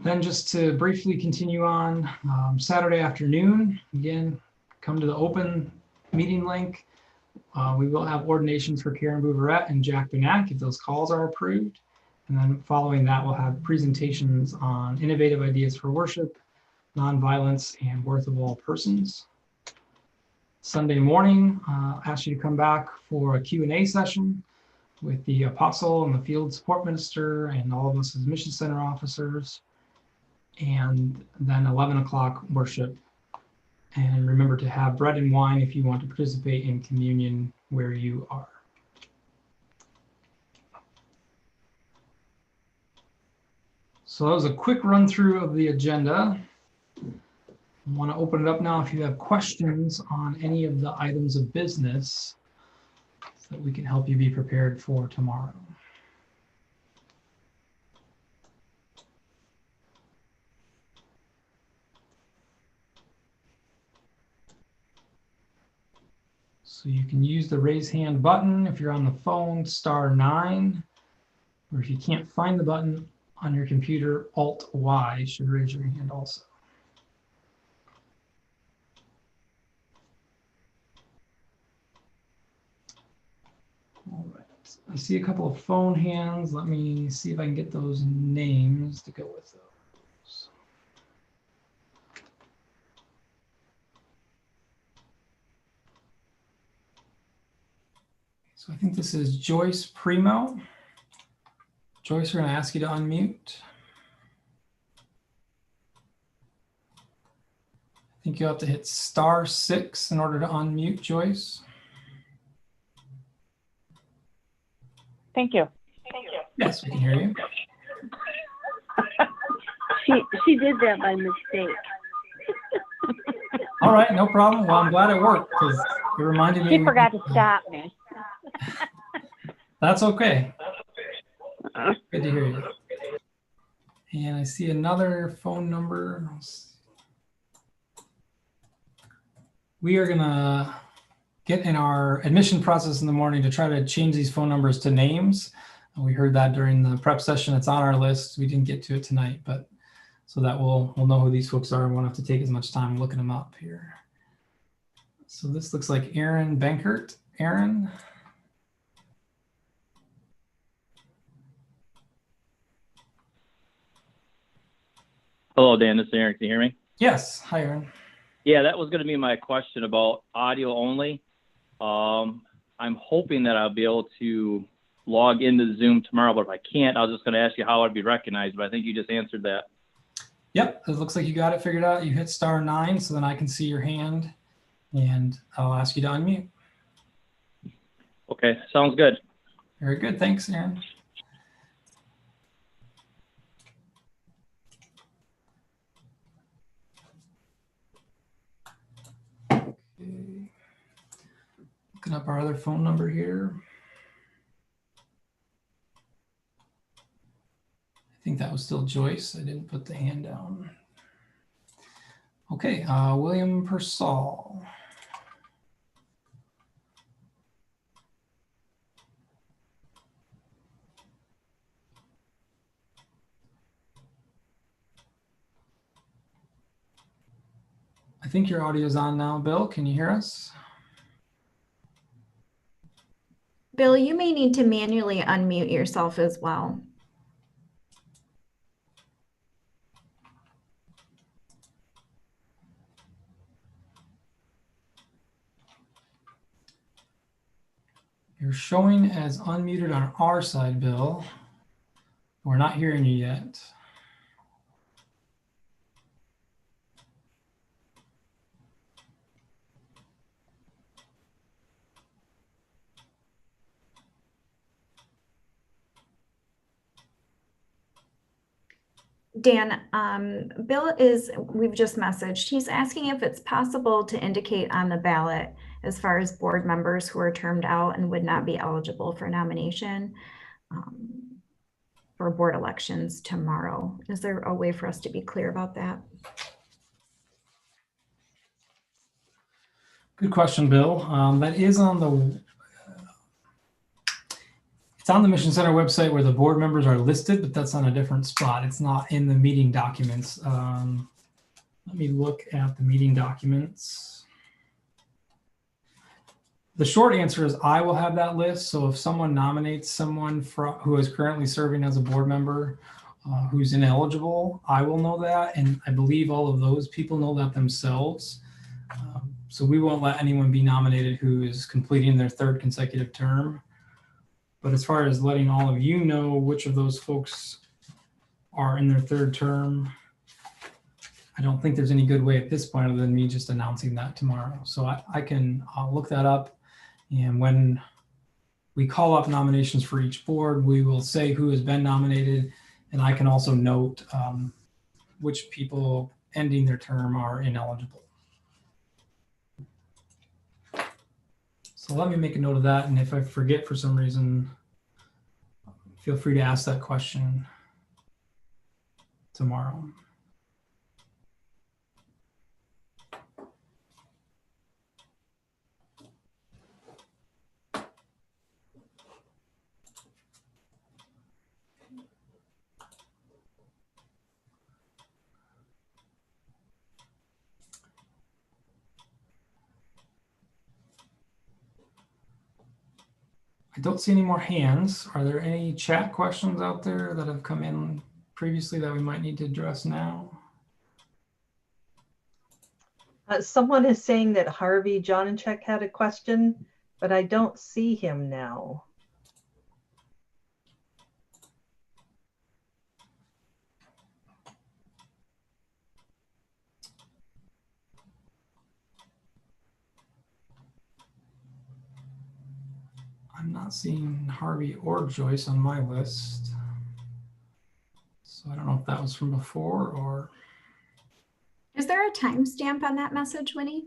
Then just to briefly continue on, Saturday afternoon, again, come to the open meeting link. We will have ordinations for Karen Bouverette and Jack Benak if those calls are approved. And then following that, we'll have presentations on innovative ideas for worship, nonviolence, and worth of all persons. Sunday morning, ask you to come back for a Q&A session with the apostle and the field support minister and all of us as Mission Center officers. And then 11 o'clock worship. And remember to have bread and wine if you want to participate in communion where you are. So that was a quick run through of the agenda. I want to open it up now if you have questions on any of the items of business so that we can help you be prepared for tomorrow. So you can use the raise hand button if you're on the phone, *9, or if you can't find the button on your computer, Alt-Y should raise your hand also. All right, I see a couple of phone hands. Let me see if I can get those names to go with those. So I think this is Joyce Primo. Joyce, we're going to ask you to unmute. think you'll have to hit *6 in order to unmute Joyce. Thank you. Yes, we can hear you. She did that by mistake. All right, no problem. Well, I'm glad it worked because it reminded me. She forgot to stop me. That's okay. Good to hear you. And I see another phone number. We are gonna get in our admission process in the morning to try to change these phone numbers to names. We heard that during the prep session. It's on our list. We didn't get to it tonight, but so that we'll know who these folks are and won't have to take as much time looking them up here. So this looks like Aaron Benkert. Aaron. Hello, Dan. This is Aaron. Can you hear me? Yes. Hi, Aaron. Yeah, that was going to be my question about audio only. I'm hoping that I'll be able to log into Zoom tomorrow, but if I can't, I was just going to ask you how I'd be recognized, but I think you just answered that. Yep, it looks like you got it figured out. You hit *9, so then I can see your hand, and I'll ask you to unmute. Okay, sounds good. Very good. Thanks, Aaron. Okay. Looking up our other phone number here. I think that was still Joyce. I didn't put the hand down. Okay, William Persall. I think your audio is on now, Bill. Can you hear us? Bill, you may need to manually unmute yourself as well. You're showing as unmuted on our side, Bill. We're not hearing you yet. Dan, we've just messaged. He's asking if it's possible to indicate on the ballot as far as board members who are termed out and would not be eligible for nomination for board elections tomorrow. Is there a way for us to be clear about that? Good question, Bill. That is on the it's on the Mission Center website where the board members are listed, but that's on a different spot. It's not in the meeting documents. Let me look at the meeting documents. The short answer is I will have that list. So if someone nominates someone who is currently serving as a board member who's ineligible, I will know that. And I believe all of those people know that themselves. So we won't let anyone be nominated who is completing their 3rd consecutive term. But as far as letting all of you know which of those folks are in their 3rd term, I don't think there's any good way at this point other than me just announcing that tomorrow. So I can look that up. And when we call up nominations for each board, we will say who has been nominated. And I can also note which people ending their term are ineligible. So let me make a note of that. And if I forget for some reason, feel free to ask that question tomorrow. I don't see any more hands. Are there any chat questions out there that have come in previously that we might need to address now? Someone is saying that Harvey Johnachek had a question, but I don't see him now. I'm not seeing Harvey or Joyce on my list. So I don't know if that was from before or. Is there a timestamp on that message, Winnie?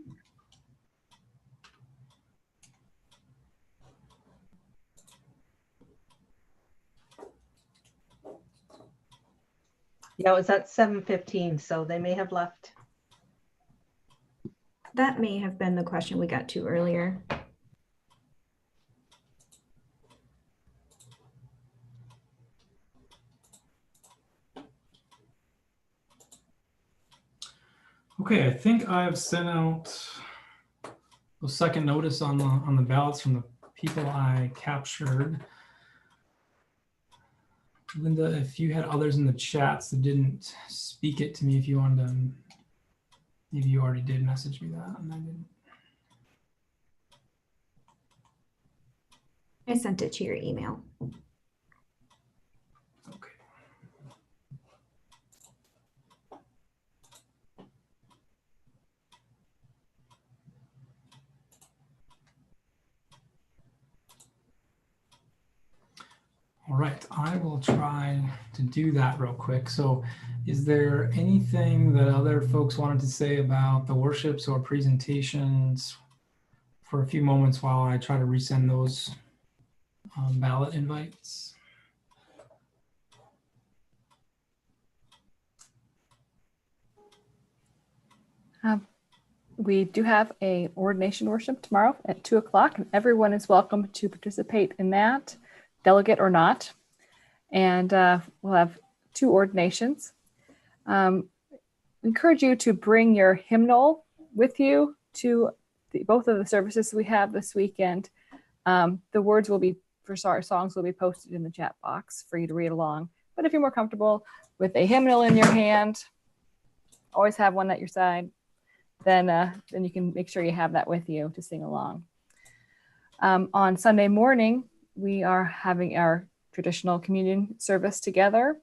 Yeah, it was at 7:15, so they may have left. That may have been the question we got to earlier. Okay, I think I've sent out a second notice on the ballots from the people I captured. Linda, if you had others in the chats that didn't speak it to me, if you wanted to, maybe you already did message me that and I didn't. I sent it to your email. Okay. All right, I will try to do that real quick. So is there anything that other folks wanted to say about the worships or presentations for a few moments while I try to resend those ballot invites? We do have a ordination worship tomorrow at 2 o'clock, and everyone is welcome to participate in that, delegate or not. And we'll have 2 ordinations. Encourage you to bring your hymnal with you to both of the services we have this weekend. The words will be, for our songs will be posted in the chat box for you to read along. But if you're more comfortable with a hymnal in your hand, always have one at your side, then you can make sure you have that with you to sing along. On Sunday morning, we are having our traditional communion service together.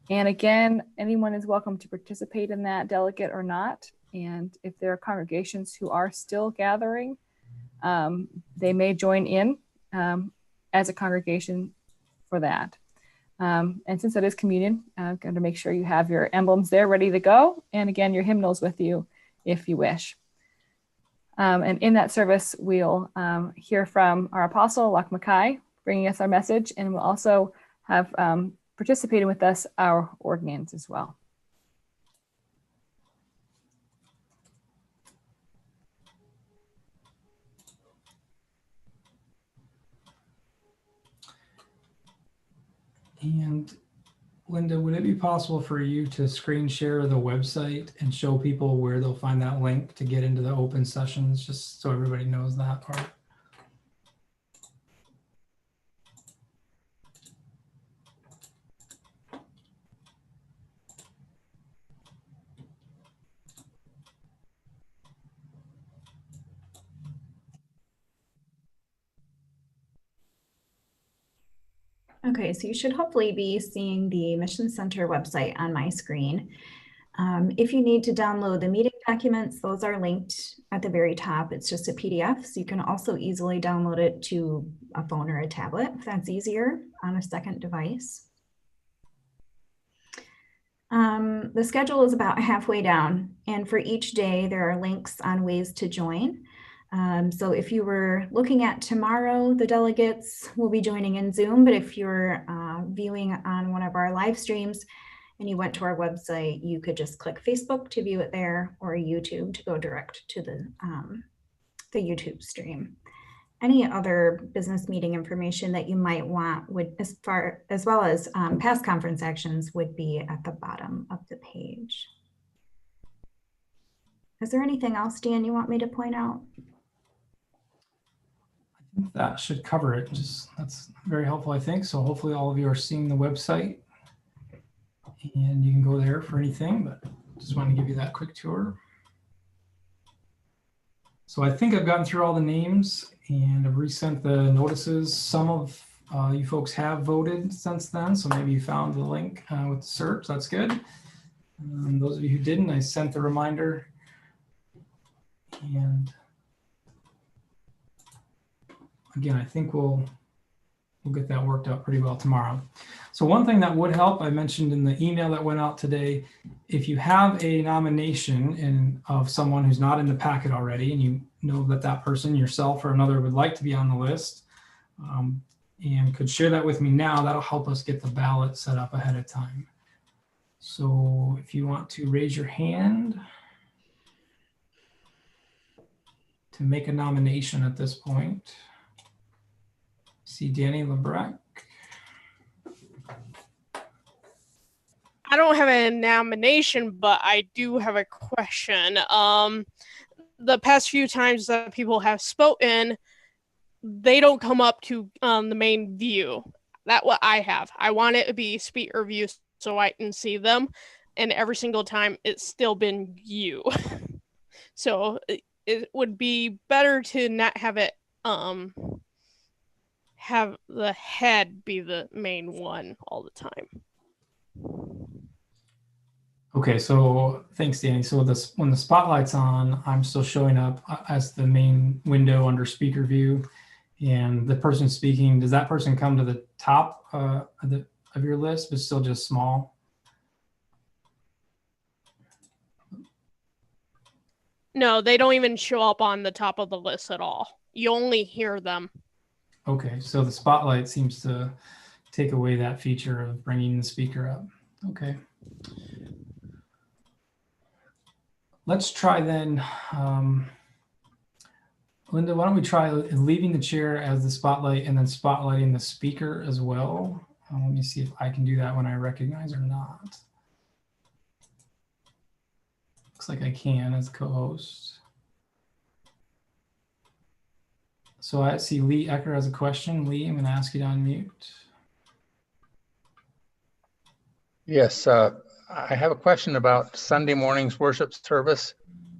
And again, anyone is welcome to participate in that, delegate or not. And if there are congregations who are still gathering, they may join in as a congregation for that. And since it is communion, I'm going to make sure you have your emblems there ready to go. And again, your hymnals with you if you wish. And in that service, we'll hear from our apostle, Lach Mackay, bringing us our message, and we'll also have participating with us our ordinands as well. And Linda, would it be possible for you to screen share the website and show people where they'll find that link to get into the open sessions, just so everybody knows that part? Okay, so you should hopefully be seeing the Mission Center website on my screen. If you need to download the meeting documents, those are linked at the very top. It's just a PDF, so you can also easily download it to a phone or a tablet if that's easier on a second device. The schedule is about halfway down, and for each day there are links on ways to join. So if you were looking at tomorrow, the delegates will be joining in Zoom, but if you're viewing on one of our live streams and you went to our website, you could just click Facebook to view it there, or YouTube to go direct to the YouTube stream. Any other business meeting information that you might want would, as well as past conference actions, would be at the bottom of the page. Is there anything else, Dan, you want me to point out? I think that should cover it. That's very helpful, I think. So hopefully all of you are seeing the website and you can go there for anything, but just wanted to give you that quick tour. So I think I've gotten through all the names and I've resent the notices. Some of you folks have voted since then, so maybe you found the link with the search. That's good. Those of you who didn't, I sent the reminder. And again, I think we'll we'll get that worked out pretty well tomorrow. So one thing that would help, I mentioned in the email that went out today, if you have a nomination of someone who's not in the packet already, and you know that that person, yourself or another, would like to be on the list, and could share that with me now, that'll help us get the ballot set up ahead of time. So if you want to raise your hand to make a nomination at this point. See Danny Lebrecq. I don't have a nomination, but I do have a question. The past few times that people have spoken, they don't come up to the main view. That's what I have. I want it to be speaker view so I can see them. And every single time it's still been you. So it would be better to not have it have the head be the main one all the time. Okay, so thanks, Danny. So when the spotlight's on, I'm still showing up as the main window under speaker view, and the person speaking, does that person come to the top of your list, but still just small? No, they don't even show up on the top of the list at all. You only hear them. Okay, so the spotlight seems to take away that feature of bringing the speaker up. Okay. Let's try then, Linda, why don't we try leaving the chair as the spotlight and then spotlighting the speaker as well? Let me see if I can do that when I recognize or not. Looks like I can as co-host. So I see Lee Ecker has a question. Lee, I'm going to ask you to unmute. Yes, I have a question about Sunday morning's worship service.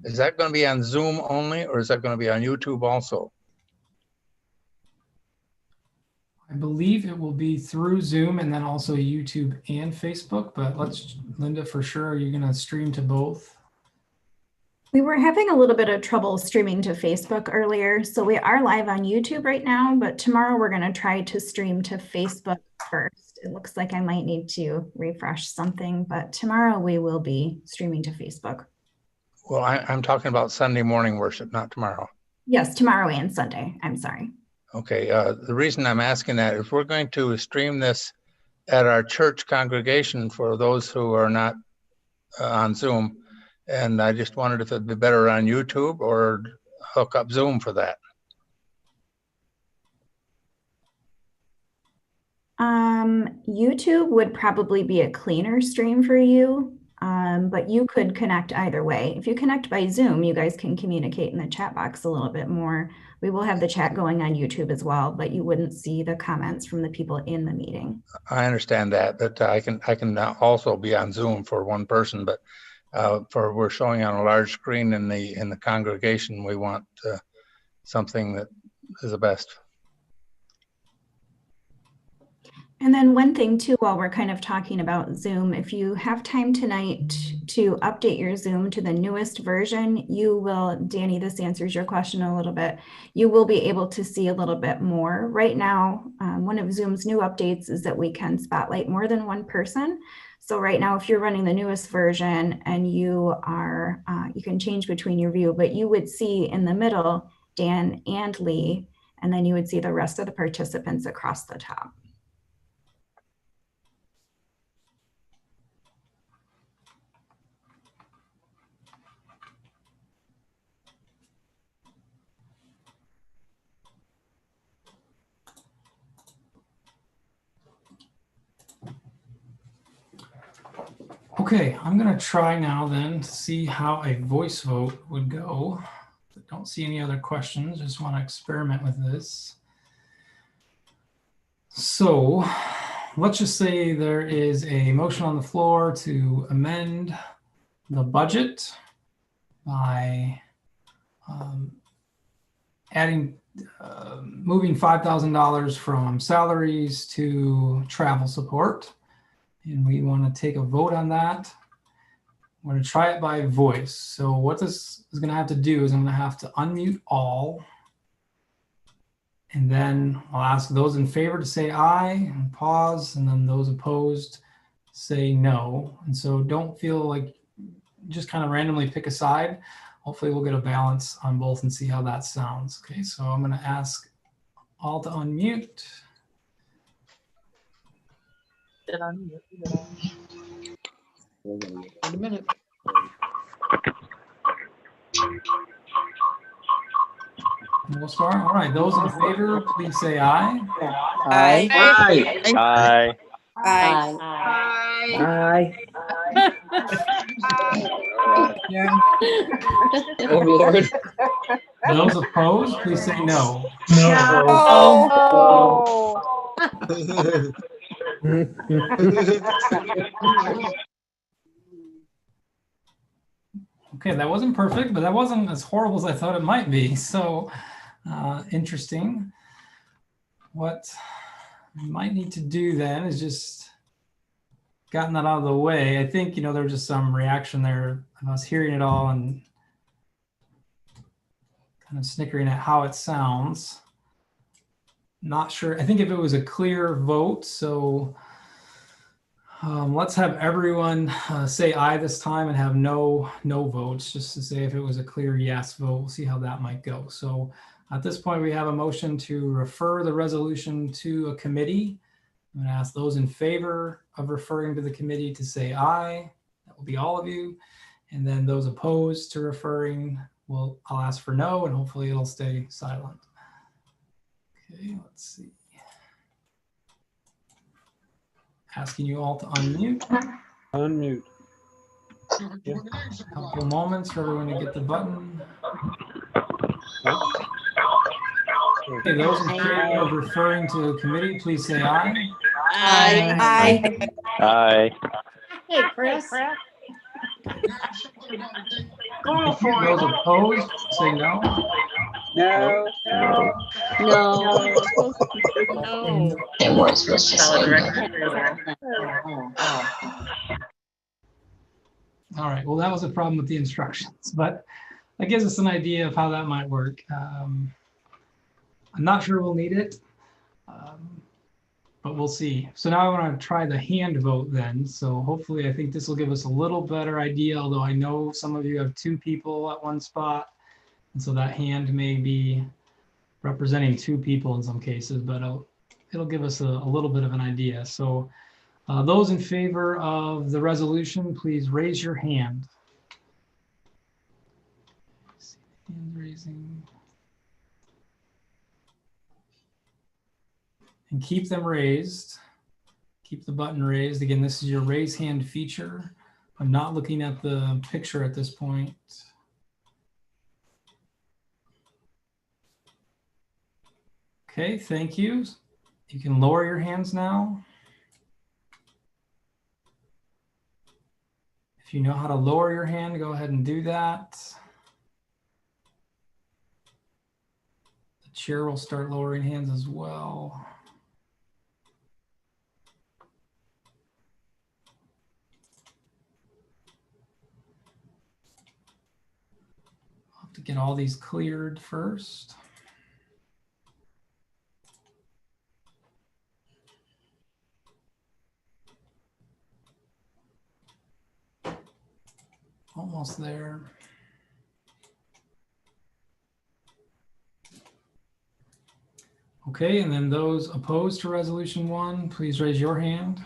Is that going to be on Zoom only, or is that going to be on YouTube also? I believe it will be through Zoom and then also YouTube and Facebook, but Linda, for sure, are you going to stream to both? We were having a little bit of trouble streaming to Facebook earlier, so we are live on YouTube right now, but tomorrow we're going to try to stream to Facebook first. It looks like I might need to refresh something, but tomorrow we will be streaming to Facebook. Well, I'm talking about Sunday morning worship, not tomorrow. Yes, tomorrow and Sunday. I'm sorry. Okay, the reason I'm asking that is we're going to stream this at our church congregation for those who are not on Zoom. And I just wondered if it'd be better on YouTube or hook up Zoom for that. YouTube would probably be a cleaner stream for you, but you could connect either way. If you connect by Zoom, you guys can communicate in the chat box a little bit more. We will have the chat going on YouTube as well, but you wouldn't see the comments from the people in the meeting. I understand that, but I can also be on Zoom for one person, but we're showing on a large screen in the congregation, we want something that is the best. And then one thing too, while we're kind of talking about Zoom, if you have time tonight to update your Zoom to the newest version, you will, Danny, this answers your question a little bit. You will be able to see a little bit more. Right now, one of Zoom's new updates is that we can spotlight more than one person. So right now, if you're running the newest version and you can change between your view, but you would see in the middle, Dan and Lee, and then you would see the rest of the participants across the top. Okay, I'm going to try now then to see how a voice vote would go. I don't see any other questions. Just want to experiment with this. So let's just say there is a motion on the floor to amend the budget by moving $5,000 from salaries to travel support. And we want to take a vote on that. We're going to try it by voice. So what this is going to have to do is I'm going to have to unmute all. And then I'll ask those in favor to say aye and pause, and then those opposed say no. And so don't feel like just kind of randomly pick a side. Hopefully we'll get a balance on both and see how that sounds. Okay, so I'm going to ask all to unmute. Wait a minute. We'll start. All right, those in favor, please say aye. Aye. Aye. Aye. Aye. Yeah. Oh, Lord. Those opposed, please say no. Okay, that wasn't perfect, but that wasn't as horrible as I thought it might be. So interesting. What we might need to do then is just gotten that out of the way. I think, you know, there was just some reaction there. I was hearing it all and kind of snickering at how it sounds. Not sure. I think if it was a clear vote, so let's have everyone say aye this time and have no votes, just to say if it was a clear yes vote. We'll see how that might go. So at this point, we have a motion to refer the resolution to a committee. I'm going to ask those in favor of referring to the committee to say aye. That will be all of you. And then those opposed to referring, I'll ask for no, and hopefully it'll stay silent. Okay, let's see. Asking you all to unmute. Unmute. A couple moments for everyone to get the button. Okay, those in favor of referring to a committee, please say aye. Aye. Aye. Hey, Chris. Those opposed, say no. No. No. It was just All right, well, that was a problem with the instructions, but that gives us an idea of how that might work. I'm not sure we'll need it, but we'll see. So now I want to try the hand vote then. So hopefully I think this will give us a little better idea, although I know some of you have two people at one spot. And so that hand may be representing two people in some cases, but it'll give us a little bit of an idea. So those in favor of the resolution, please raise your hand. Hand raising. And keep them raised. Keep the button raised. Again, this is your raise hand feature. I'm not looking at the picture at this point. Okay, thank you. You can lower your hands now. If you know how to lower your hand, go ahead and do that. The chair will start lowering hands as well. I'll have to get all these cleared first. Almost there. Okay, and then those opposed to resolution 1, please raise your hand.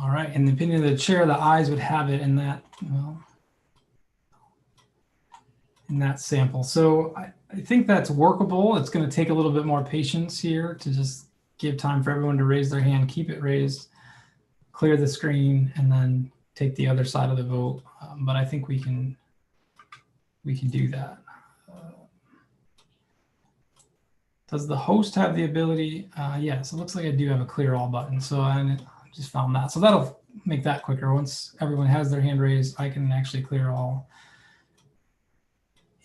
All right, in the opinion of the chair, the ayes would have it in that, well, in that sample. So I think that's workable. It's going to take a little bit more patience here to just give time for everyone to raise their hand, keep it raised, clear the screen, and then take the other side of the vote. But I think we can do that. Does the host have the ability? Yes, it looks like I do have a clear all button. So I just found that. So that'll make that quicker. Once everyone has their hand raised, I can actually clear all.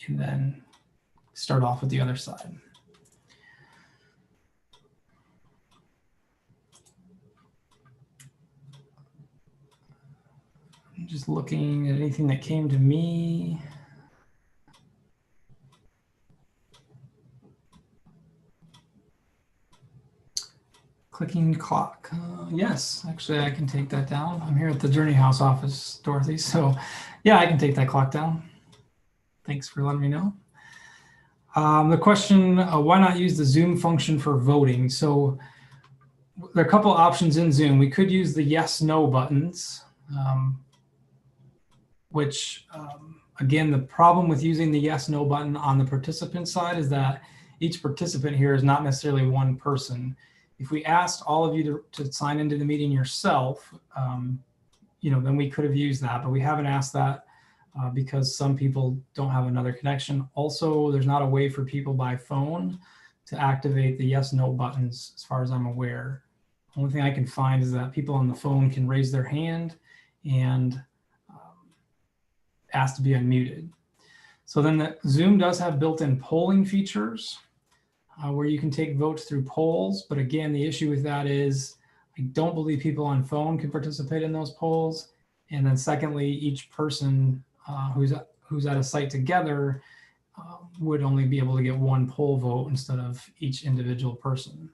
and then start off with the other side. I'm just looking at anything that came to me. Clicking clock. Yes, actually, I can take that down. I'm here at the Journey House office, Dorothy. So yeah, I can take that clock down. Thanks for letting me know. The question, why not use the Zoom function for voting? So there are a couple options in Zoom. We could use the yes, no buttons, which again, the problem with using the yes, no button on the participant side is that each participant here is not necessarily one person. If we asked all of you to sign into the meeting yourself, then we could have used that, but we haven't asked that because some people don't have another connection. Also, there's not a way for people by phone to activate the yes, no buttons as far as I'm aware. The only thing I can find is that people on the phone can raise their hand and ask to be unmuted. So then Zoom does have built-in polling features. Where you can take votes through polls. But again, the issue with that is I don't believe people on phone can participate in those polls. And then secondly, each person who's at a site together would only be able to get one poll vote instead of each individual person.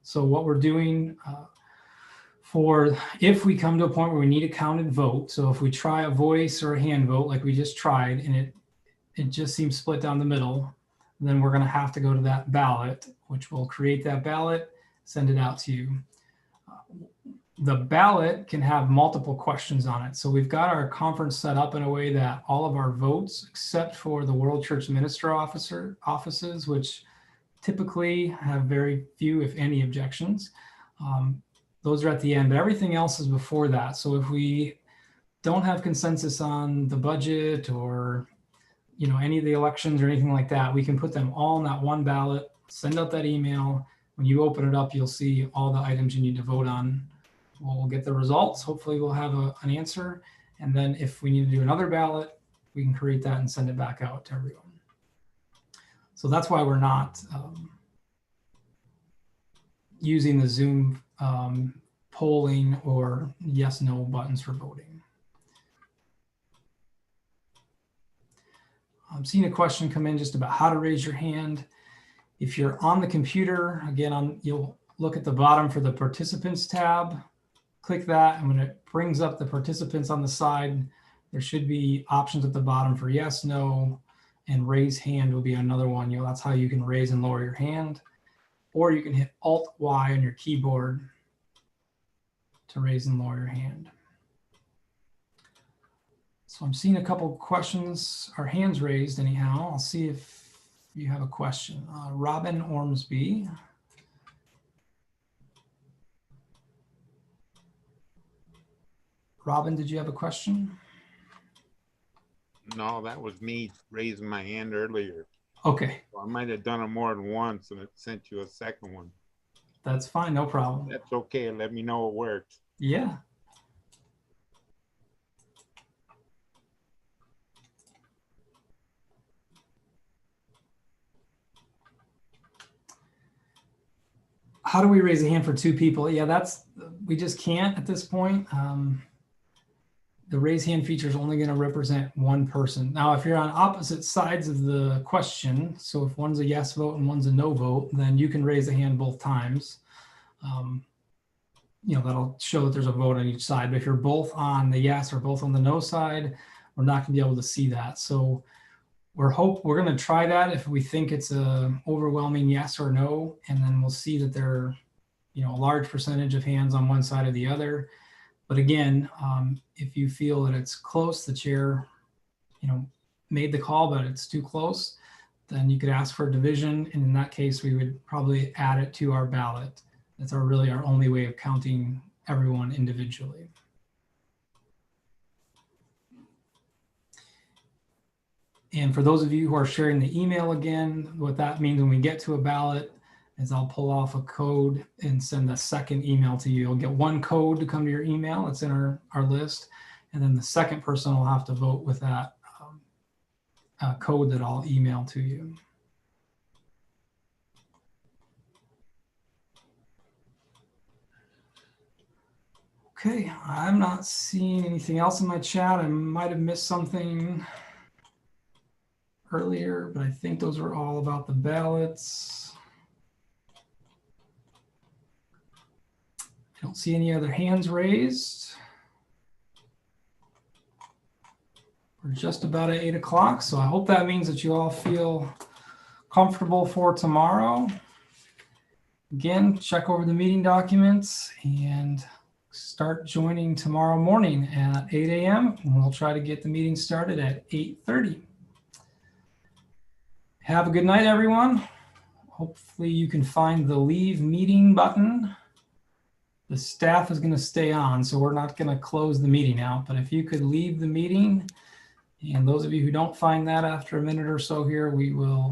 So what we're doing if we come to a point where we need a counted vote, so if we try a voice or a hand vote like we just tried and it just seems split down the middle, then we're going to have to go to that ballot, which will create that ballot, send it out to you. The ballot can have multiple questions on it. So we've got our conference set up in a way that all of our votes, except for the World Church Minister offices, which typically have very few, if any, objections. Those are at the end, but everything else is before that. So if we don't have consensus on the budget or any of the elections or anything like that, we can put them all in that one ballot, send out that email. When you open it up, you'll see all the items you need to vote on. We'll get the results. Hopefully we'll have an answer. And then if we need to do another ballot, we can create that and send it back out to everyone. So that's why we're not using the Zoom polling or yes, no buttons for voting. I'm seeing a question come in just about how to raise your hand. If you're on the computer, again, you'll look at the bottom for the participants tab, click that, and when it brings up the participants on the side, there should be options at the bottom for yes, no, and raise hand will be another one. That's how you can raise and lower your hand, or you can hit Alt-Y on your keyboard to raise and lower your hand. So I'm seeing a couple questions or hands raised anyhow. I'll see if you have a question. Robin Ormsby. Robin, did you have a question? No, that was me raising my hand earlier. Okay. So I might have done it more than once and it sent you a second one. That's fine, no problem. That's okay. Let me know it worked. Yeah. How do we raise a hand for two people? Yeah, we just can't at this point. The raise hand feature is only going to represent one person. Now, if you're on opposite sides of the question, so if one's a yes vote and one's a no vote, then you can raise a hand both times. That'll show that there's a vote on each side. But if you're both on the yes or both on the no side, we're not going to be able to see that. So we're going to try that if we think it's a overwhelming yes or no, and then we'll see that there are, a large percentage of hands on one side or the other. But again, if you feel that it's close, the chair, made the call, but it's too close, then you could ask for a division. And in that case, we would probably add it to our ballot. That's really our only way of counting everyone individually. And for those of you who are sharing the email again, what that means when we get to a ballot is I'll pull off a code and send a second email to you. You'll get one code to come to your email. It's in our list. And then the second person will have to vote with that code that I'll email to you. Okay, I'm not seeing anything else in my chat. I might have missed something earlier, but I think those are all about the ballots. I don't see any other hands raised. We're just about at 8 o'clock, so I hope that means that you all feel comfortable for tomorrow. Again, check over the meeting documents and start joining tomorrow morning at 8 a.m. and we'll try to get the meeting started at 8:30. Have a good night, everyone. Hopefully you can find the leave meeting button. The staff is going to stay on, so we're not going to close the meeting out, but if you could leave the meeting, and those of you who don't find that after a minute or so here, we will